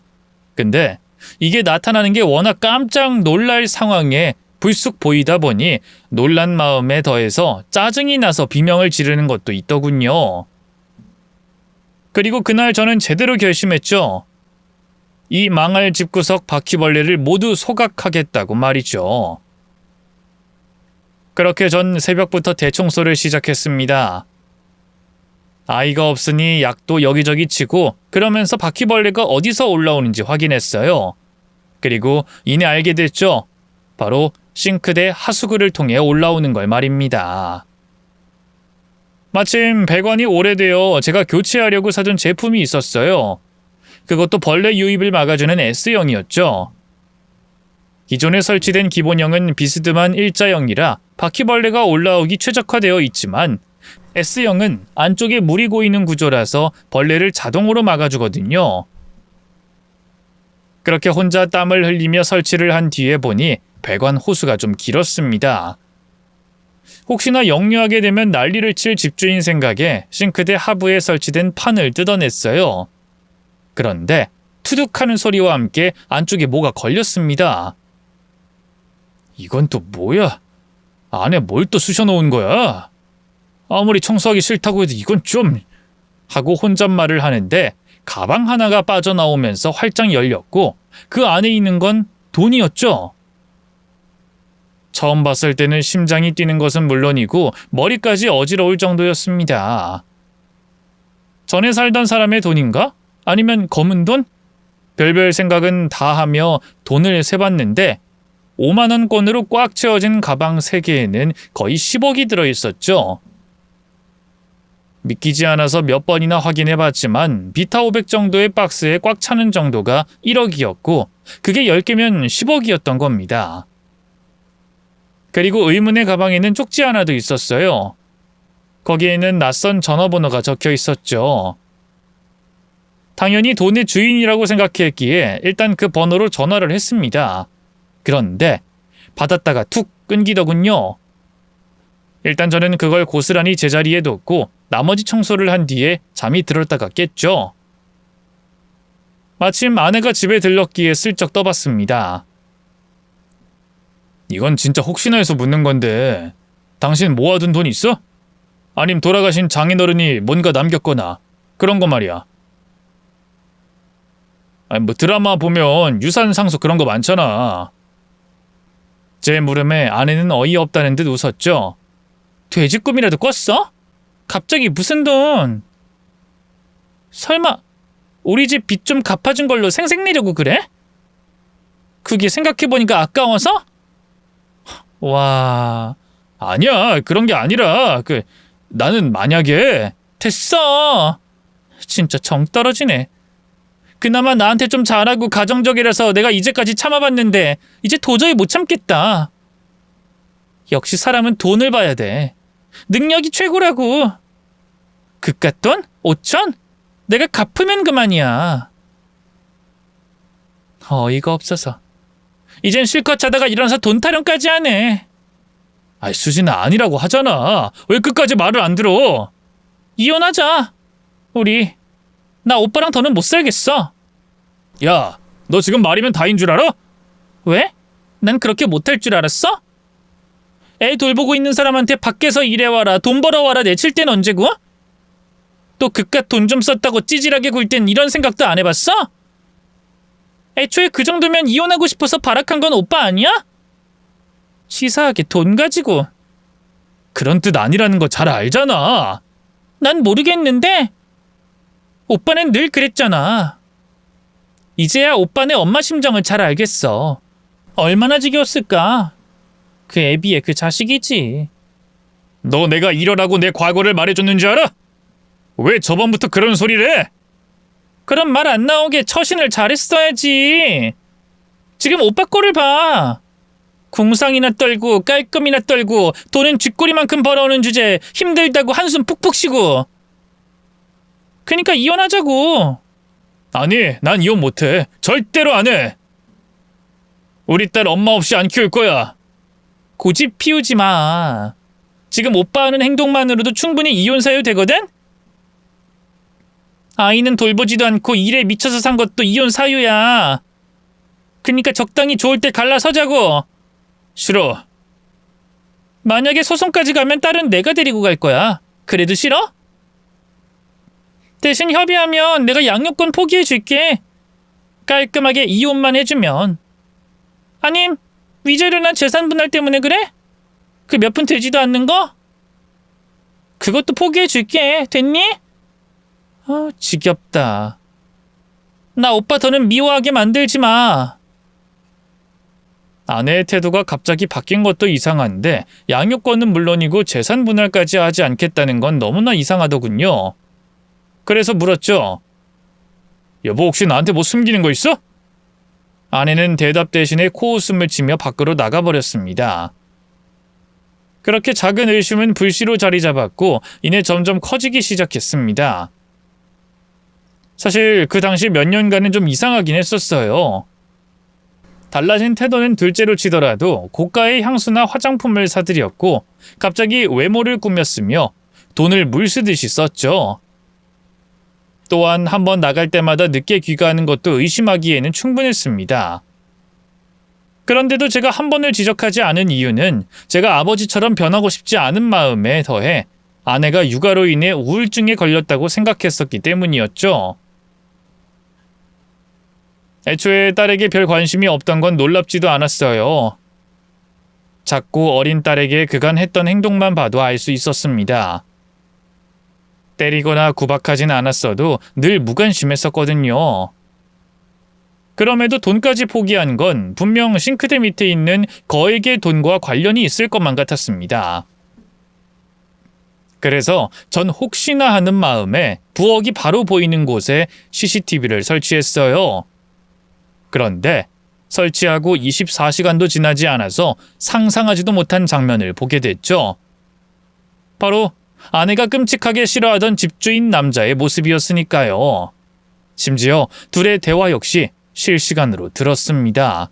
근데 이게 나타나는 게 워낙 깜짝 놀랄 상황에 불쑥 보이다 보니 놀란 마음에 더해서 짜증이 나서 비명을 지르는 것도 있더군요. 그리고 그날 저는 제대로 결심했죠. 이 망할 집구석 바퀴벌레를 모두 소각하겠다고 말이죠. 그렇게 전 새벽부터 대청소를 시작했습니다. 아이가 없으니 약도 여기저기 치고 그러면서 바퀴벌레가 어디서 올라오는지 확인했어요. 그리고 이내 알게 됐죠. 바로 싱크대 하수구를 통해 올라오는 걸 말입니다. 마침 배관이 오래되어 제가 교체하려고 사둔 제품이 있었어요. 그것도 벌레 유입을 막아주는 S형이었죠. 기존에 설치된 기본형은 비스듬한 일자형이라 바퀴벌레가 올라오기 최적화되어 있지만 S형은 안쪽에 물이 고이는 구조라서 벌레를 자동으로 막아주거든요. 그렇게 혼자 땀을 흘리며 설치를 한 뒤에 보니 배관 호수가 좀 길었습니다. 혹시나 역류하게 되면 난리를 칠 집주인 생각에 싱크대 하부에 설치된 판을 뜯어냈어요. 그런데 투둑하는 소리와 함께 안쪽에 뭐가 걸렸습니다. 이건 또 뭐야? 안에 뭘 또 쑤셔놓은 거야? 아무리 청소하기 싫다고 해도 이건 좀... 하고 혼잣말을 하는데 가방 하나가 빠져나오면서 활짝 열렸고 그 안에 있는 건 돈이었죠. 처음 봤을 때는 심장이 뛰는 것은 물론이고 머리까지 어지러울 정도였습니다. 전에 살던 사람의 돈인가? 아니면 검은 돈? 별별 생각은 다 하며 돈을 세봤는데 5만 원권으로 꽉 채워진 가방 3개에는 거의 10억이 들어있었죠. 믿기지 않아서 몇 번이나 확인해봤지만 비타 500 정도의 박스에 꽉 차는 정도가 1억이었고 그게 10개면 10억이었던 겁니다. 그리고 의문의 가방에는 쪽지 하나도 있었어요. 거기에는 낯선 전화번호가 적혀 있었죠. 당연히 돈의 주인이라고 생각했기에 일단 그 번호로 전화를 했습니다. 그런데 받았다가 툭 끊기더군요. 일단 저는 그걸 고스란히 제자리에 뒀고 나머지 청소를 한 뒤에 잠이 들었다가 깼죠. 마침 아내가 집에 들렀기에 슬쩍 떠봤습니다. 이건 진짜 혹시나 해서 묻는 건데 당신 모아둔 돈 있어? 아님 돌아가신 장인어른이 뭔가 남겼거나 그런 거 말이야. 아니 뭐 드라마 보면 유산 상속 그런 거 많잖아. 제 물음에 아내는 어이없다는 듯 웃었죠. 돼지꿈이라도 꿨어? 갑자기 무슨 돈? 설마 우리 집 빚 좀 갚아준 걸로 생색내려고 그래? 그게 생각해보니까 아까워서? 와... 아니야 그런 게 아니라 나는 만약에... 됐어! 진짜 정 떨어지네. 그나마 나한테 좀 잘하고 가정적이라서 내가 이제까지 참아봤는데 이제 도저히 못 참겠다. 역시 사람은 돈을 봐야 돼. 능력이 최고라고. 그깟 돈? 5천? 내가 갚으면 그만이야. 어이가 없어서. 이젠 실컷 자다가 일어나서 돈 타령까지 하네. 아이 수진아 아니라고 하잖아. 왜 끝까지 말을 안 들어? 이혼하자. 우리. 나 오빠랑 더는 못 살겠어. 야, 너 지금 말이면 다인 줄 알아? 왜? 난 그렇게 못할 줄 알았어? 애 돌보고 있는 사람한테 밖에서 일해와라 돈 벌어와라 내칠 땐 언제고? 또 그깟 돈 좀 썼다고 찌질하게 굴 땐 이런 생각도 안 해봤어? 애초에 그 정도면 이혼하고 싶어서 발악한 건 오빠 아니야? 치사하게 돈 가지고. 그런 뜻 아니라는 거 잘 알잖아. 난 모르겠는데 오빠는 늘 그랬잖아. 이제야 오빠네 엄마 심정을 잘 알겠어. 얼마나 지겨웠을까. 그 애비의 그 자식이지. 너 내가 이러라고 내 과거를 말해줬는 줄 알아? 왜 저번부터 그런 소리를 해? 그럼 말 안 나오게 처신을 잘했어야지. 지금 오빠 꼴을 봐. 궁상이나 떨고 깔끔이나 떨고 돈은 쥐꼬리만큼 벌어오는 주제에 힘들다고 한숨 푹푹 쉬고. 그니까 이혼하자고. 아니, 난 이혼 못해. 절대로 안 해. 우리 딸 엄마 없이 안 키울 거야. 고집 피우지 마. 지금 오빠 하는 행동만으로도 충분히 이혼 사유 되거든? 아이는 돌보지도 않고 일에 미쳐서 산 것도 이혼 사유야. 그니까 적당히 좋을 때 갈라서자고. 싫어. 만약에 소송까지 가면 딸은 내가 데리고 갈 거야. 그래도 싫어? 대신 협의하면 내가 양육권 포기해 줄게. 깔끔하게 이혼만 해주면. 아님 위자료나 재산 분할 때문에 그래? 그 몇 푼 되지도 않는 거? 그것도 포기해 줄게. 됐니? 지겹다. 나 오빠 더는 미워하게 만들지 마. 아내의 태도가 갑자기 바뀐 것도 이상한데 양육권은 물론이고 재산 분할까지 하지 않겠다는 건 너무나 이상하더군요. 그래서 물었죠. 여보, 혹시 나한테 뭐 숨기는 거 있어? 아내는 대답 대신에 코웃음을 치며 밖으로 나가버렸습니다. 그렇게 작은 의심은 불씨로 자리 잡았고 이내 점점 커지기 시작했습니다. 사실 그 당시 몇 년간은 좀 이상하긴 했었어요. 달라진 태도는 둘째로 치더라도 고가의 향수나 화장품을 사들였고 갑자기 외모를 꾸몄으며 돈을 물 쓰듯이 썼죠. 또한 한번 나갈 때마다 늦게 귀가하는 것도 의심하기에는 충분했습니다. 그런데도 제가 한 번을 지적하지 않은 이유는 제가 아버지처럼 변하고 싶지 않은 마음에 더해 아내가 육아로 인해 우울증에 걸렸다고 생각했었기 때문이었죠. 애초에 딸에게 별 관심이 없던 건 놀랍지도 않았어요. 작고 어린 딸에게 그간 했던 행동만 봐도 알 수 있었습니다. 때리거나 구박하진 않았어도 늘 무관심했었거든요. 그럼에도 돈까지 포기한 건 분명 싱크대 밑에 있는 거액의 돈과 관련이 있을 것만 같았습니다. 그래서 전 혹시나 하는 마음에 부엌이 바로 보이는 곳에 CCTV를 설치했어요. 그런데 설치하고 24시간도 지나지 않아서 상상하지도 못한 장면을 보게 됐죠. 바로 아내가 끔찍하게 싫어하던 집주인 남자의 모습이었으니까요. 심지어 둘의 대화 역시 실시간으로 들었습니다.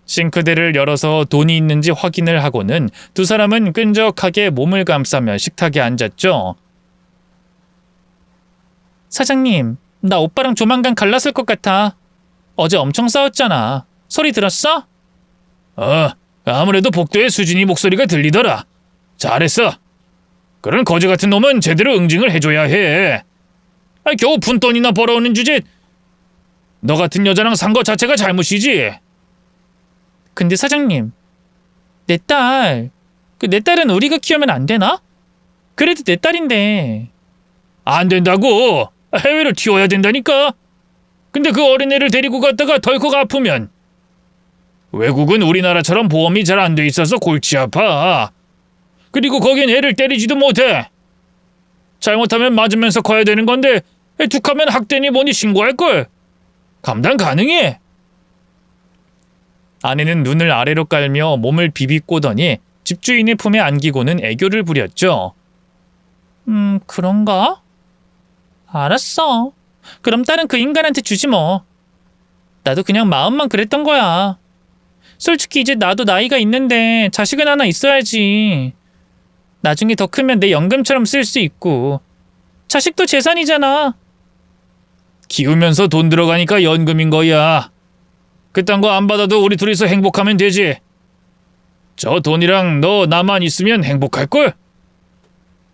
싱크대를 열어서 돈이 있는지 확인을 하고는 두 사람은 끈적하게 몸을 감싸며 식탁에 앉았죠. 사장님, 나 오빠랑 조만간 갈라설 것 같아. 어제 엄청 싸웠잖아. 소리 들었어? 아무래도 복도의 수진이 목소리가 들리더라. 잘했어. 그런 거지 같은 놈은 제대로 응징을 해줘야 해. 겨우 푼돈이나 벌어오는 주제 너 같은 여자랑 산 거 자체가 잘못이지. 근데 사장님, 내 딸은 우리가 키우면 안 되나? 그래도 내 딸인데. 안 된다고. 해외로 튀어야 된다니까. 근데 그 어린애를 데리고 갔다가 덜컥 아프면 외국은 우리나라처럼 보험이 잘 안 돼 있어서 골치 아파. 그리고 거긴 애를 때리지도 못해. 잘못하면 맞으면서 커야 되는 건데 툭하면 학대니 뭐니 신고할걸. 감당 가능해? 아내는 눈을 아래로 깔며 몸을 비비꼬더니 집주인의 품에 안기고는 애교를 부렸죠. 그런가? 알았어. 그럼 딸은 그 인간한테 주지 뭐. 나도 그냥 마음만 그랬던 거야. 솔직히 이제 나도 나이가 있는데 자식은 하나 있어야지. 나중에 더 크면 내 연금처럼 쓸 수 있고. 자식도 재산이잖아. 키우면서 돈 들어가니까 연금인 거야. 그딴 거 안 받아도 우리 둘이서 행복하면 되지. 저 돈이랑 너 나만 있으면 행복할걸?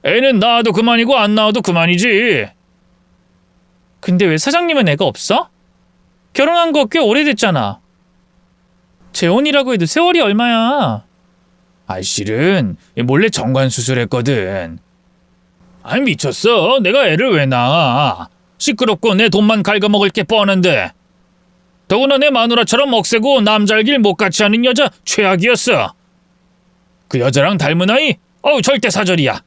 애는 낳아도 그만이고 안 낳아도 그만이지. 근데 왜 사장님은 애가 없어? 결혼한 거 꽤 오래됐잖아. 재혼이라고 해도 세월이 얼마야. 실은 몰래 정관수술했거든. 미쳤어. 내가 애를 왜 낳아. 시끄럽고 내 돈만 갉아먹을 게 뻔한데. 더구나 내 마누라처럼 억세고 남잘길 못같이 하는 여자 최악이었어. 그 여자랑 닮은 아이? 절대 사절이야.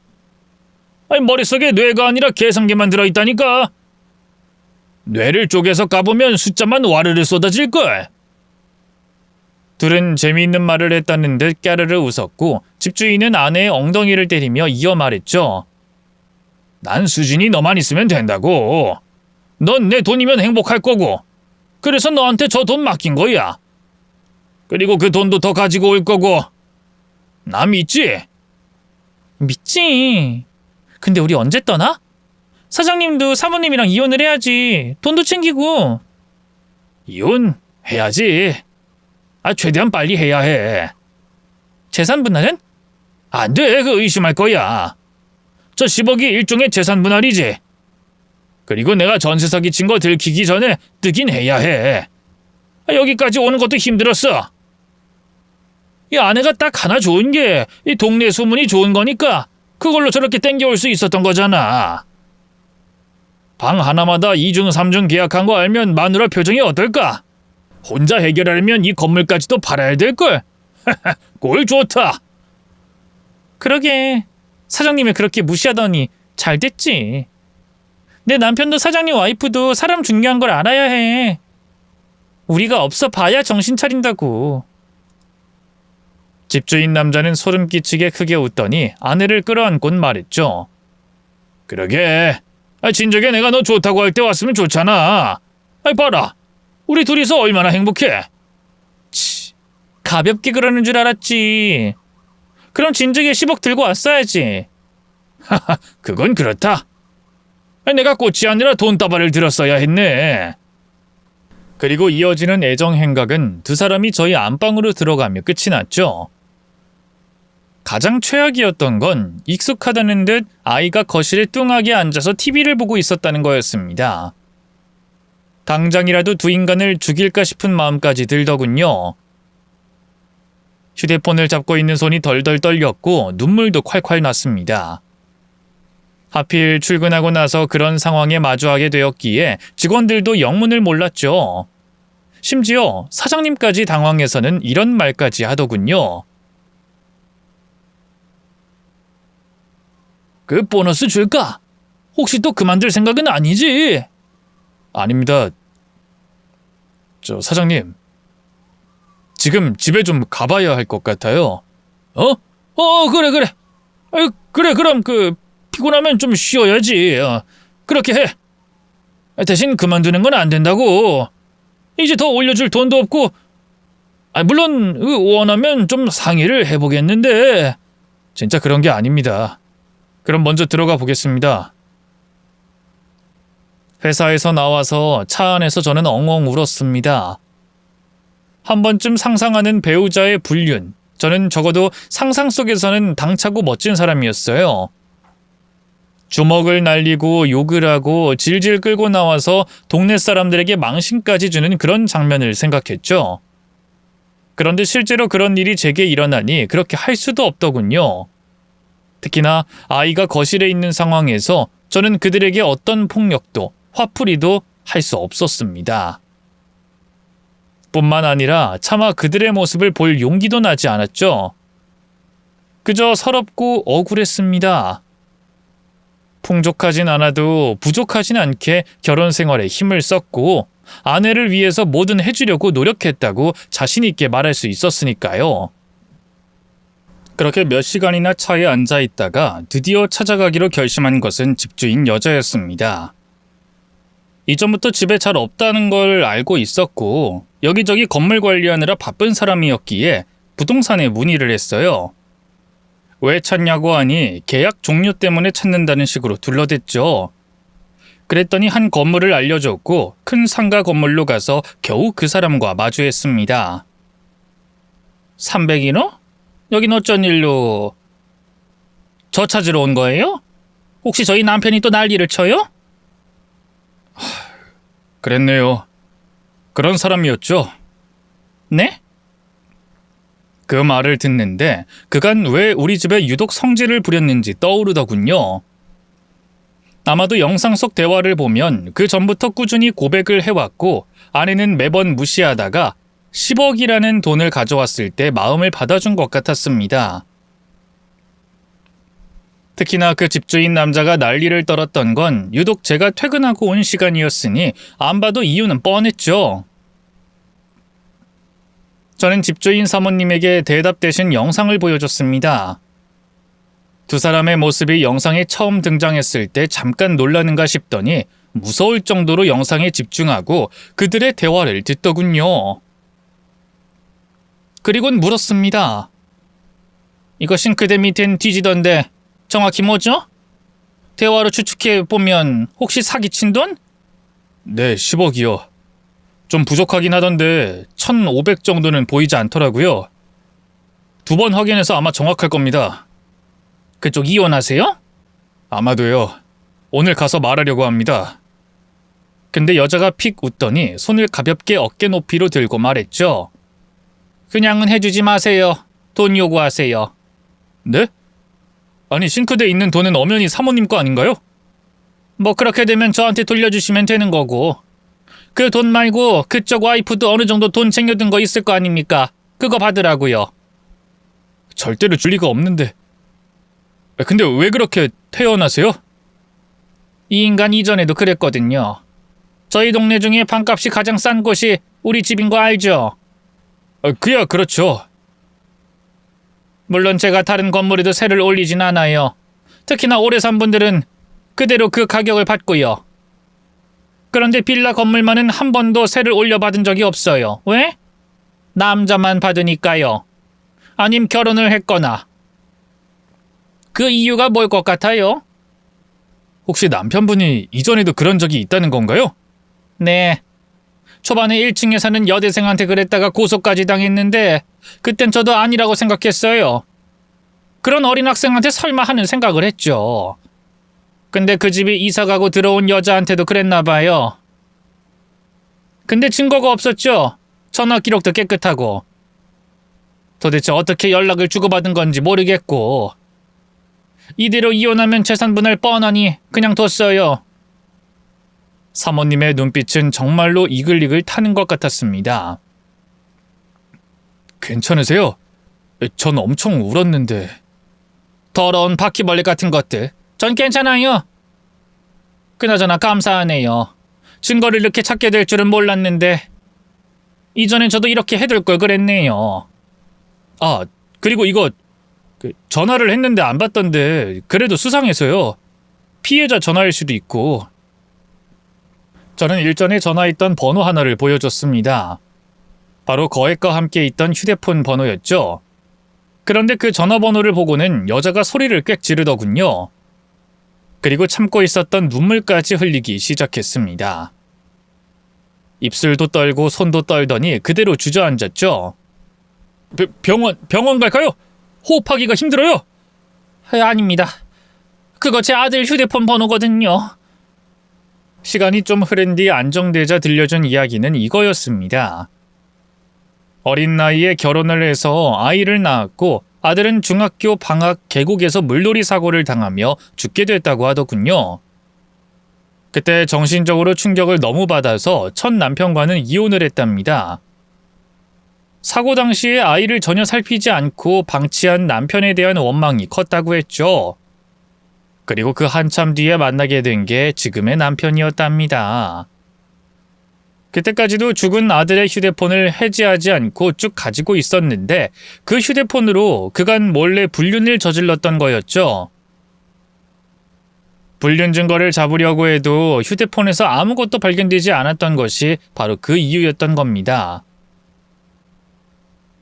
머릿속에 뇌가 아니라 계산기만 들어있다니까. 뇌를 쪼개서 까보면 숫자만 와르르 쏟아질걸. 둘은 재미있는 말을 했다는 듯 까르르 웃었고 집주인은 아내의 엉덩이를 때리며 이어 말했죠. 난 수진이 너만 있으면 된다고. 넌 내 돈이면 행복할 거고. 그래서 너한테 저 돈 맡긴 거야. 그리고 그 돈도 더 가지고 올 거고. 나 믿지? 믿지. 근데 우리 언제 떠나? 사장님도 사모님이랑 이혼을 해야지. 돈도 챙기고. 이혼? 해야지. 최대한 빨리 해야 해. 재산 분할은? 안 돼. 그 의심할 거야. 저 10억이 일종의 재산 분할이지. 그리고 내가 전세 사기 친 거 들키기 전에 뜨긴 해야 해. 여기까지 오는 것도 힘들었어. 이 아내가 딱 하나 좋은 게 이 동네 소문이 좋은 거니까 그걸로 저렇게 땡겨올 수 있었던 거잖아. 방 하나마다 2중 3중 계약한 거 알면 마누라 표정이 어떨까? 혼자 해결하려면 이 건물까지도 팔아야 될걸. 꼴 좋다. 그러게. 사장님이 그렇게 무시하더니 잘 됐지. 내 남편도 사장님 와이프도 사람 중요한 걸 알아야 해. 우리가 없어 봐야 정신 차린다고. 집주인 남자는 소름 끼치게 크게 웃더니 아내를 끌어안곤 말했죠. 그러게. 진작에 내가 너 좋다고 할 때 왔으면 좋잖아. 봐라. 우리 둘이서 얼마나 행복해. 치, 가볍게 그러는 줄 알았지. 그럼 진작에 10억 들고 왔어야지. 하하, 그건 그렇다. 내가 꽃이 아니라 돈다발을 들었어야 했네. 그리고 이어지는 애정 행각은 두 사람이 저희 안방으로 들어가며 끝이 났죠. 가장 최악이었던 건 익숙하다는 듯 아이가 거실에 뚱하게 앉아서 TV를 보고 있었다는 거였습니다. 당장이라도 두 인간을 죽일까 싶은 마음까지 들더군요. 휴대폰을 잡고 있는 손이 덜덜 떨렸고 눈물도 콸콸 났습니다. 하필 출근하고 나서 그런 상황에 마주하게 되었기에 직원들도 영문을 몰랐죠. 심지어 사장님까지 당황해서는 이런 말까지 하더군요. 그 보너스 줄까? 혹시 또 그만둘 생각은 아니지? 아닙니다. 사장님. 지금 집에 좀 가봐야 할 것 같아요. 그래. 그래, 그럼 피곤하면 좀 쉬어야지. 그렇게 해. 대신 그만두는 건 안 된다고. 이제 더 올려줄 돈도 없고. 물론 원하면 좀 상의를 해보겠는데 진짜 그런 게 아닙니다. 그럼 먼저 들어가 보겠습니다. 회사에서 나와서 차 안에서 저는 엉엉 울었습니다. 한 번쯤 상상하는 배우자의 불륜. 저는 적어도 상상 속에서는 당차고 멋진 사람이었어요. 주먹을 날리고 욕을 하고 질질 끌고 나와서 동네 사람들에게 망신까지 주는 그런 장면을 생각했죠. 그런데 실제로 그런 일이 제게 일어나니 그렇게 할 수도 없더군요. 특히나 아이가 거실에 있는 상황에서 저는 그들에게 어떤 폭력도 화풀이도 할 수 없었습니다. 뿐만 아니라 차마 그들의 모습을 볼 용기도 나지 않았죠. 그저 서럽고 억울했습니다. 풍족하진 않아도 부족하진 않게 결혼 생활에 힘을 썼고 아내를 위해서 뭐든 해주려고 노력했다고 자신 있게 말할 수 있었으니까요. 그렇게 몇 시간이나 차에 앉아 있다가 드디어 찾아가기로 결심한 것은 집주인 여자였습니다. 이전부터 집에 잘 없다는 걸 알고 있었고 여기저기 건물 관리하느라 바쁜 사람이었기에 부동산에 문의를 했어요. 왜 찾냐고 하니 계약 종료 때문에 찾는다는 식으로 둘러댔죠. 그랬더니 한 건물을 알려줬고 큰 상가 건물로 가서 겨우 그 사람과 마주했습니다. 300인호? 여긴 어쩐 일로? 저 찾으러 온 거예요? 혹시 저희 남편이 또 난리를 쳐요? 그랬네요. 그런 사람이었죠. 네? 그 말을 듣는데 그간 왜 우리 집에 유독 성질을 부렸는지 떠오르더군요. 아마도 영상 속 대화를 보면 그 전부터 꾸준히 고백을 해왔고 아내는 매번 무시하다가 10억이라는 돈을 가져왔을 때 마음을 받아준 것 같았습니다. 특히나 그 집주인 남자가 난리를 떨었던 건 유독 제가 퇴근하고 온 시간이었으니 안 봐도 이유는 뻔했죠. 저는 집주인 사모님에게 대답 대신 영상을 보여줬습니다. 두 사람의 모습이 영상에 처음 등장했을 때 잠깐 놀라는가 싶더니 무서울 정도로 영상에 집중하고 그들의 대화를 듣더군요. 그리곤 물었습니다. 이거 싱크대 밑엔 뒤지던데 정확히 뭐죠? 대화로 추측해보면 혹시 사기친 돈? 네, 10억이요. 좀 부족하긴 하던데 1,500 정도는 보이지 않더라고요. 2번 확인해서 아마 정확할 겁니다. 그쪽 이혼하세요? 아마도요. 오늘 가서 말하려고 합니다. 근데 여자가 픽 웃더니 손을 가볍게 어깨 높이로 들고 말했죠. 그냥은 해주지 마세요. 돈 요구하세요. 네? 아니 싱크대에 있는 돈은 엄연히 사모님 거 아닌가요? 뭐 그렇게 되면 저한테 돌려주시면 되는 거고 그 돈 말고 그쪽 와이프도 어느 정도 돈 챙겨둔 거 있을 거 아닙니까? 그거 받으라고요. 절대로 줄 리가 없는데. 근데 왜 그렇게 태연하세요? 이 인간 이전에도 그랬거든요. 저희 동네 중에 방값이 가장 싼 곳이 우리 집인 거 알죠? 그야 그렇죠. 물론 제가 다른 건물에도 세를 올리진 않아요. 특히나 오래 산 분들은 그대로 그 가격을 받고요. 그런데 빌라 건물만은 한 번도 세를 올려받은 적이 없어요. 왜? 남자만 받으니까요. 아님 결혼을 했거나. 그 이유가 뭘 것 같아요? 혹시 남편분이 이전에도 그런 적이 있다는 건가요? 네. 초반에 1층에 사는 여대생한테 그랬다가 고소까지 당했는데 그땐 저도 아니라고 생각했어요. 그런 어린 학생한테 설마 하는 생각을 했죠. 근데 그 집이 이사가고 들어온 여자한테도 그랬나 봐요. 근데 증거가 없었죠. 전화 기록도 깨끗하고. 도대체 어떻게 연락을 주고받은 건지 모르겠고. 이대로 이혼하면 재산분할 뻔하니 그냥 뒀어요. 사모님의 눈빛은 정말로 이글이글 타는 것 같았습니다. 괜찮으세요? 전 엄청 울었는데. 더러운 바퀴벌레 같은 것들. 전 괜찮아요. 그나저나 감사하네요. 증거를 이렇게 찾게 될 줄은 몰랐는데 이전엔 저도 이렇게 해둘 걸 그랬네요. 아, 그리고 이거 전화를 했는데 안 받던데 그래도 수상해서요. 피해자 전화일 수도 있고. 저는 일전에 전화했던 번호 하나를 보여줬습니다. 바로 거액과 함께 있던 휴대폰 번호였죠. 그런데 그 전화번호를 보고는 여자가 소리를 꽥 지르더군요. 그리고 참고 있었던 눈물까지 흘리기 시작했습니다. 입술도 떨고 손도 떨더니 그대로 주저앉았죠. 병원 갈까요? 호흡하기가 힘들어요. 아닙니다. 그거 제 아들 휴대폰 번호거든요. 시간이 좀 흐른 뒤 안정되자 들려준 이야기는 이거였습니다. 어린 나이에 결혼을 해서 아이를 낳았고 아들은 중학교 방학 계곡에서 물놀이 사고를 당하며 죽게 됐다고 하더군요. 그때 정신적으로 충격을 너무 받아서 첫 남편과는 이혼을 했답니다. 사고 당시에 아이를 전혀 살피지 않고 방치한 남편에 대한 원망이 컸다고 했죠. 그리고 그 한참 뒤에 만나게 된 게 지금의 남편이었답니다. 그때까지도 죽은 아들의 휴대폰을 해지하지 않고 쭉 가지고 있었는데 그 휴대폰으로 그간 몰래 불륜을 저질렀던 거였죠. 불륜 증거를 잡으려고 해도 휴대폰에서 아무것도 발견되지 않았던 것이 바로 그 이유였던 겁니다.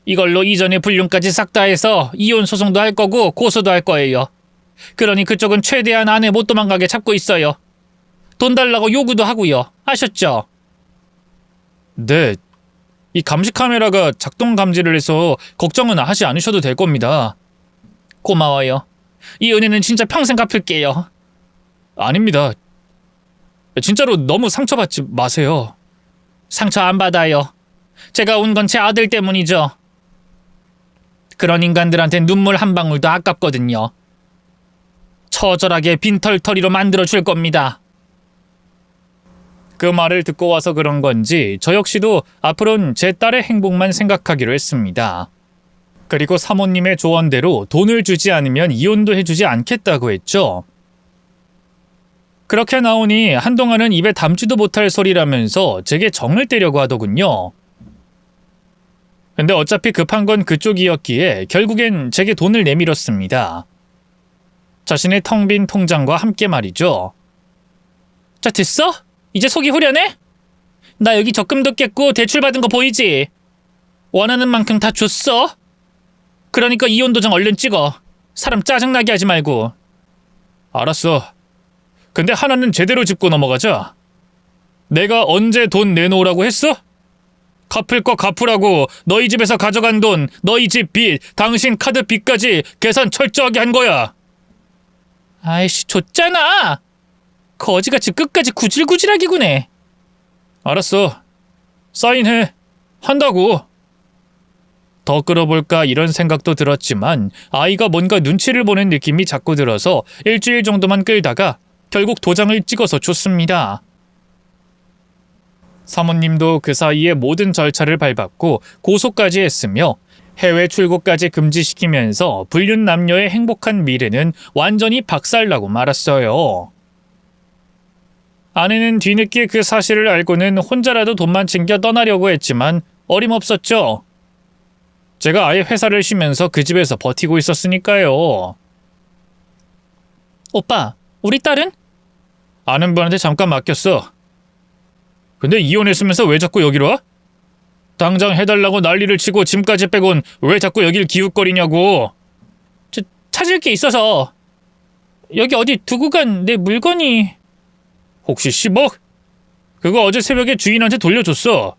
이걸로 이전의 불륜까지 싹 다 해서 이혼 소송도 할 거고 고소도 할 거예요. 그러니 그쪽은 최대한 아내 못 도망가게 잡고 있어요. 돈 달라고 요구도 하고요. 아셨죠? 네. 이 감시 카메라가 작동 감지를 해서 걱정은 하지 않으셔도 될 겁니다. 고마워요. 이 은혜는 진짜 평생 갚을게요. 아닙니다. 진짜로 너무 상처받지 마세요. 상처 안 받아요. 제가 온 건 제 아들 때문이죠. 그런 인간들한테 눈물 한 방울도 아깝거든요. 처절하게 빈털터리로 만들어줄 겁니다. 그 말을 듣고 와서 그런 건지 저 역시도 앞으로는 제 딸의 행복만 생각하기로 했습니다. 그리고 사모님의 조언대로 돈을 주지 않으면 이혼도 해주지 않겠다고 했죠. 그렇게 나오니 한동안은 입에 담지도 못할 소리라면서 제게 정을 떼려고 하더군요. 근데 어차피 급한 건 그쪽이었기에 결국엔 제게 돈을 내밀었습니다. 자신의 텅 빈 통장과 함께 말이죠. 자, 됐어? 이제 속이 후련해? 나 여기 적금도 깼고 대출 받은 거 보이지? 원하는 만큼 다 줬어? 그러니까 이혼 도장 얼른 찍어. 사람 짜증나게 하지 말고. 알았어. 근데 하나는 제대로 짚고 넘어가자. 내가 언제 돈 내놓으라고 했어? 갚을 거 갚으라고 너희 집에서 가져간 돈, 너희 집 빚, 당신 카드 빚까지 계산 철저하게 한 거야. 아이씨, 줬잖아. 거지같이 끝까지 구질구질하게 구네. 알았어. 사인해. 한다고. 더 끌어볼까 이런 생각도 들었지만 아이가 뭔가 눈치를 보는 느낌이 자꾸 들어서 일주일 정도만 끌다가 결국 도장을 찍어서 줬습니다. 사모님도 그 사이에 모든 절차를 밟았고 고소까지 했으며 해외 출국까지 금지시키면서 불륜 남녀의 행복한 미래는 완전히 박살나고 말았어요. 아내는 뒤늦게 그 사실을 알고는 혼자라도 돈만 챙겨 떠나려고 했지만 어림없었죠. 제가 아예 회사를 쉬면서 그 집에서 버티고 있었으니까요. 오빠, 우리 딸은? 아는 분한테 잠깐 맡겼어. 근데 이혼했으면서 왜 자꾸 여기로 와? 당장 해달라고 난리를 치고 짐까지 빼곤 왜 자꾸 여길 기웃거리냐고. 찾을 게 있어서. 여기 어디 두고 간 내 물건이. 혹시 10억? 그거 어제 새벽에 주인한테 돌려줬어.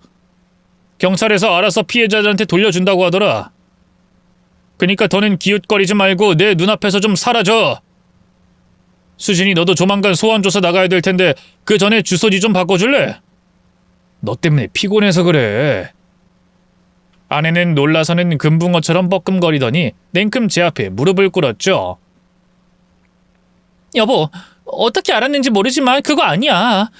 경찰에서 알아서 피해자들한테 돌려준다고 하더라. 그니까 더는 기웃거리지 말고 내 눈앞에서 좀 사라져. 수진이 너도 조만간 소환조사 나가야 될 텐데 그 전에 주소지 좀 바꿔줄래? 너 때문에 피곤해서 그래. 아내는 놀라서는 금붕어처럼 뻐끔거리더니 냉큼 제 앞에 무릎을 꿇었죠. 여보, 어떻게 알았는지 모르지만 그거 아니야.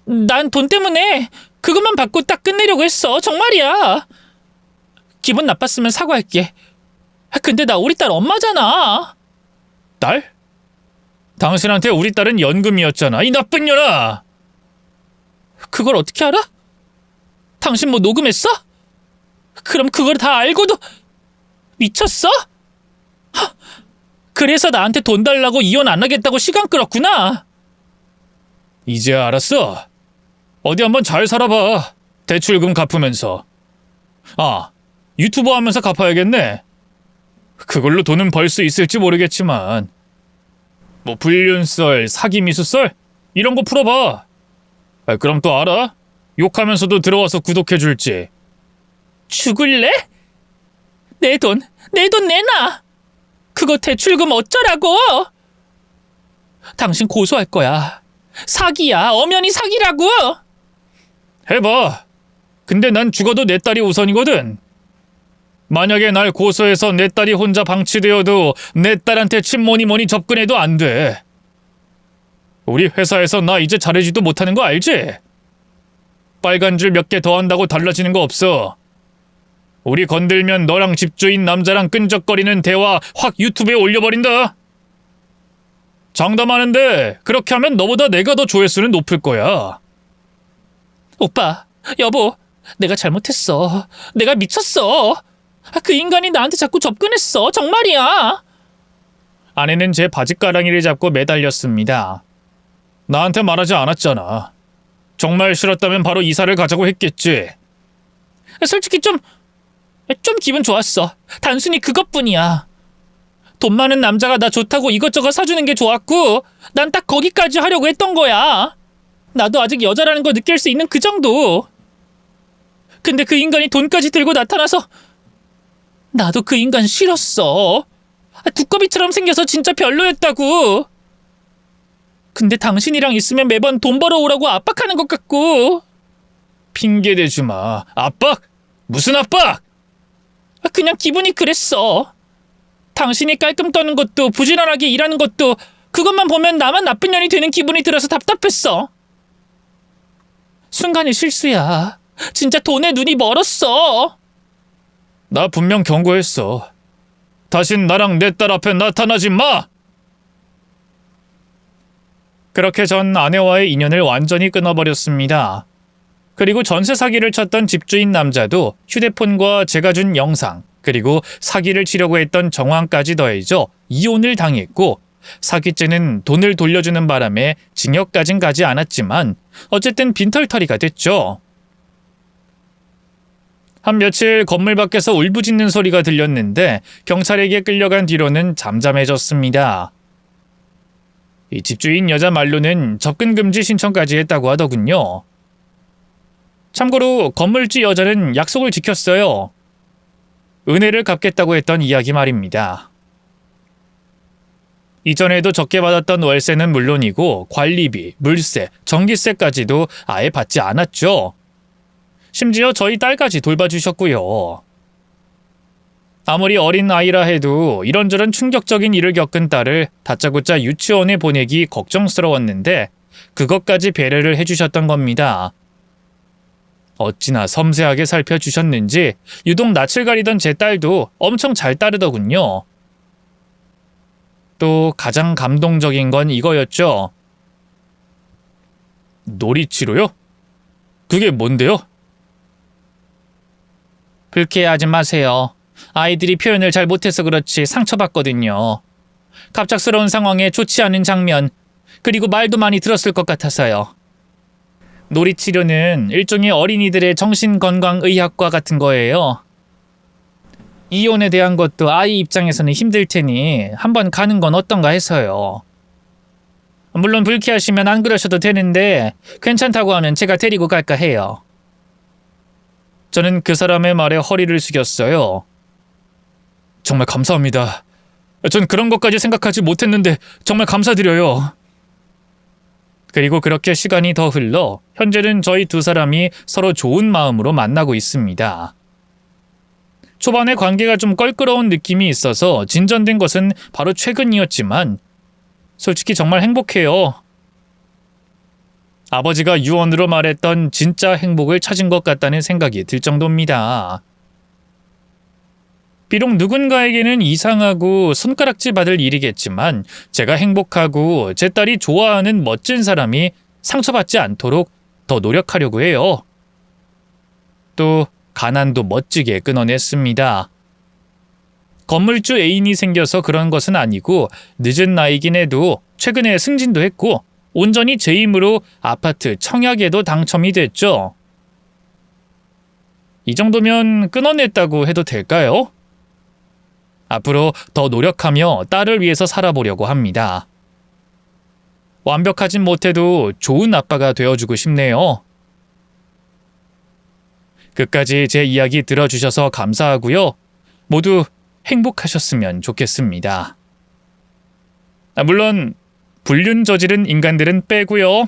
난 돈 때문에 그것만 받고 딱 끝내려고 했어. 정말이야. 기분 나빴으면 사과할게. 근데 나 우리 딸 엄마잖아. 딸? 당신한테 우리 딸은 연금이었잖아. 이 나쁜 년아. 그걸 어떻게 알아? 당신 뭐 녹음했어? 그럼 그걸 다 알고도 미쳤어? 그래서 나한테 돈 달라고 이혼 안 하겠다고 시간 끌었구나. 이제 알았어. 어디 한번 잘 살아봐. 대출금 갚으면서. 아, 유튜버 하면서 갚아야겠네. 그걸로 돈은 벌 수 있을지 모르겠지만 뭐 불륜썰, 사기미수썰 이런 거 풀어봐. 그럼 또 알아? 욕하면서도 들어와서 구독해줄지. 죽을래? 내 돈 내놔. 그거 대출금 어쩌라고? 당신 고소할 거야. 사기야. 엄연히 사기라고. 해봐. 근데 난 죽어도 내 딸이 우선이거든. 만약에 날 고소해서 내 딸이 혼자 방치되어도 내 딸한테 친모니 접근해도 안 돼. 우리 회사에서 나 이제 잘해지도 못하는 거 알지? 빨간 줄 몇 개 더 한다고 달라지는 거 없어. 우리 건들면 너랑 집주인 남자랑 끈적거리는 대화 확 유튜브에 올려버린다. 장담하는데 그렇게 하면 너보다 내가 더 조회수는 높을 거야. 오빠, 여보, 내가 잘못했어. 내가 미쳤어. 그 인간이 나한테 자꾸 접근했어. 정말이야. 아내는 제 바지가랑이를 잡고 매달렸습니다. 나한테 말하지 않았잖아. 정말 싫었다면 바로 이사를 가자고 했겠지. 솔직히 좀 기분 좋았어. 단순히 그것뿐이야. 돈 많은 남자가 나 좋다고 이것저것 사주는 게 좋았고 난 딱 거기까지 하려고 했던 거야. 나도 아직 여자라는 걸 느낄 수 있는 그 정도. 근데 그 인간이 돈까지 들고 나타나서 나도 그 인간 싫었어. 두꺼비처럼 생겨서 진짜 별로였다고. 근데 당신이랑 있으면 매번 돈 벌어오라고 압박하는 것 같고. 핑계대지 마. 압박? 무슨 압박? 그냥 기분이 그랬어. 당신이 깔끔 떠는 것도 부지런하게 일하는 것도 그것만 보면 나만 나쁜 년이 되는 기분이 들어서 답답했어. 순간의 실수야. 진짜 돈에 눈이 멀었어. 나 분명 경고했어. 다신 나랑 내 딸 앞에 나타나지 마! 그렇게 전 아내와의 인연을 완전히 끊어버렸습니다. 그리고 전세 사기를 쳤던 집주인 남자도 휴대폰과 제가 준 영상, 그리고 사기를 치려고 했던 정황까지 더해져 이혼을 당했고, 사기죄는 돈을 돌려주는 바람에 징역까진 가지 않았지만 어쨌든 빈털터리가 됐죠. 한 며칠 건물 밖에서 울부짖는 소리가 들렸는데 경찰에게 끌려간 뒤로는 잠잠해졌습니다. 이 집주인 여자 말로는 접근 금지 신청까지 했다고 하더군요. 참고로 건물주 여자는 약속을 지켰어요. 은혜를 갚겠다고 했던 이야기 말입니다. 이전에도 적게 받았던 월세는 물론이고 관리비, 물세, 전기세까지도 아예 받지 않았죠. 심지어 저희 딸까지 돌봐주셨고요. 아무리 어린 아이라 해도 이런저런 충격적인 일을 겪은 딸을 다짜고짜 유치원에 보내기 걱정스러웠는데 그것까지 배려를 해주셨던 겁니다. 어찌나 섬세하게 살펴주셨는지 유독 낯을 가리던 제 딸도 엄청 잘 따르더군요. 또 가장 감동적인 건 이거였죠. 놀이치료요? 그게 뭔데요? 불쾌해하지 마세요. 아이들이 표현을 잘 못해서 그렇지 상처받거든요. 갑작스러운 상황에 좋지 않은 장면, 그리고 말도 많이 들었을 것 같아서요. 놀이치료는 일종의 어린이들의 정신건강의학과 같은 거예요. 이혼에 대한 것도 아이 입장에서는 힘들 테니 한번 가는 건 어떤가 해서요. 물론 불쾌하시면 안 그러셔도 되는데 괜찮다고 하면 제가 데리고 갈까 해요. 저는 그 사람의 말에 허리를 숙였어요. 정말 감사합니다. 전 그런 것까지 생각하지 못했는데 정말 감사드려요. 그리고 그렇게 시간이 더 흘러 현재는 저희 두 사람이 서로 좋은 마음으로 만나고 있습니다. 초반에 관계가 좀 껄끄러운 느낌이 있어서 진전된 것은 바로 최근이었지만 솔직히 정말 행복해요. 아버지가 유언으로 말했던 진짜 행복을 찾은 것 같다는 생각이 들 정도입니다. 비록 누군가에게는 이상하고 손가락질 받을 일이겠지만 제가 행복하고 제 딸이 좋아하는 멋진 사람이 상처받지 않도록 더 노력하려고 해요. 또 가난도 멋지게 끊어냈습니다. 건물주 애인이 생겨서 그런 것은 아니고 늦은 나이긴 해도 최근에 승진도 했고 온전히 제 힘으로 아파트 청약에도 당첨이 됐죠. 이 정도면 끊어냈다고 해도 될까요? 앞으로 더 노력하며 딸을 위해서 살아보려고 합니다. 완벽하진 못해도 좋은 아빠가 되어주고 싶네요. 끝까지 제 이야기 들어주셔서 감사하고요. 모두 행복하셨으면 좋겠습니다. 물론 불륜 저지른 인간들은 빼고요.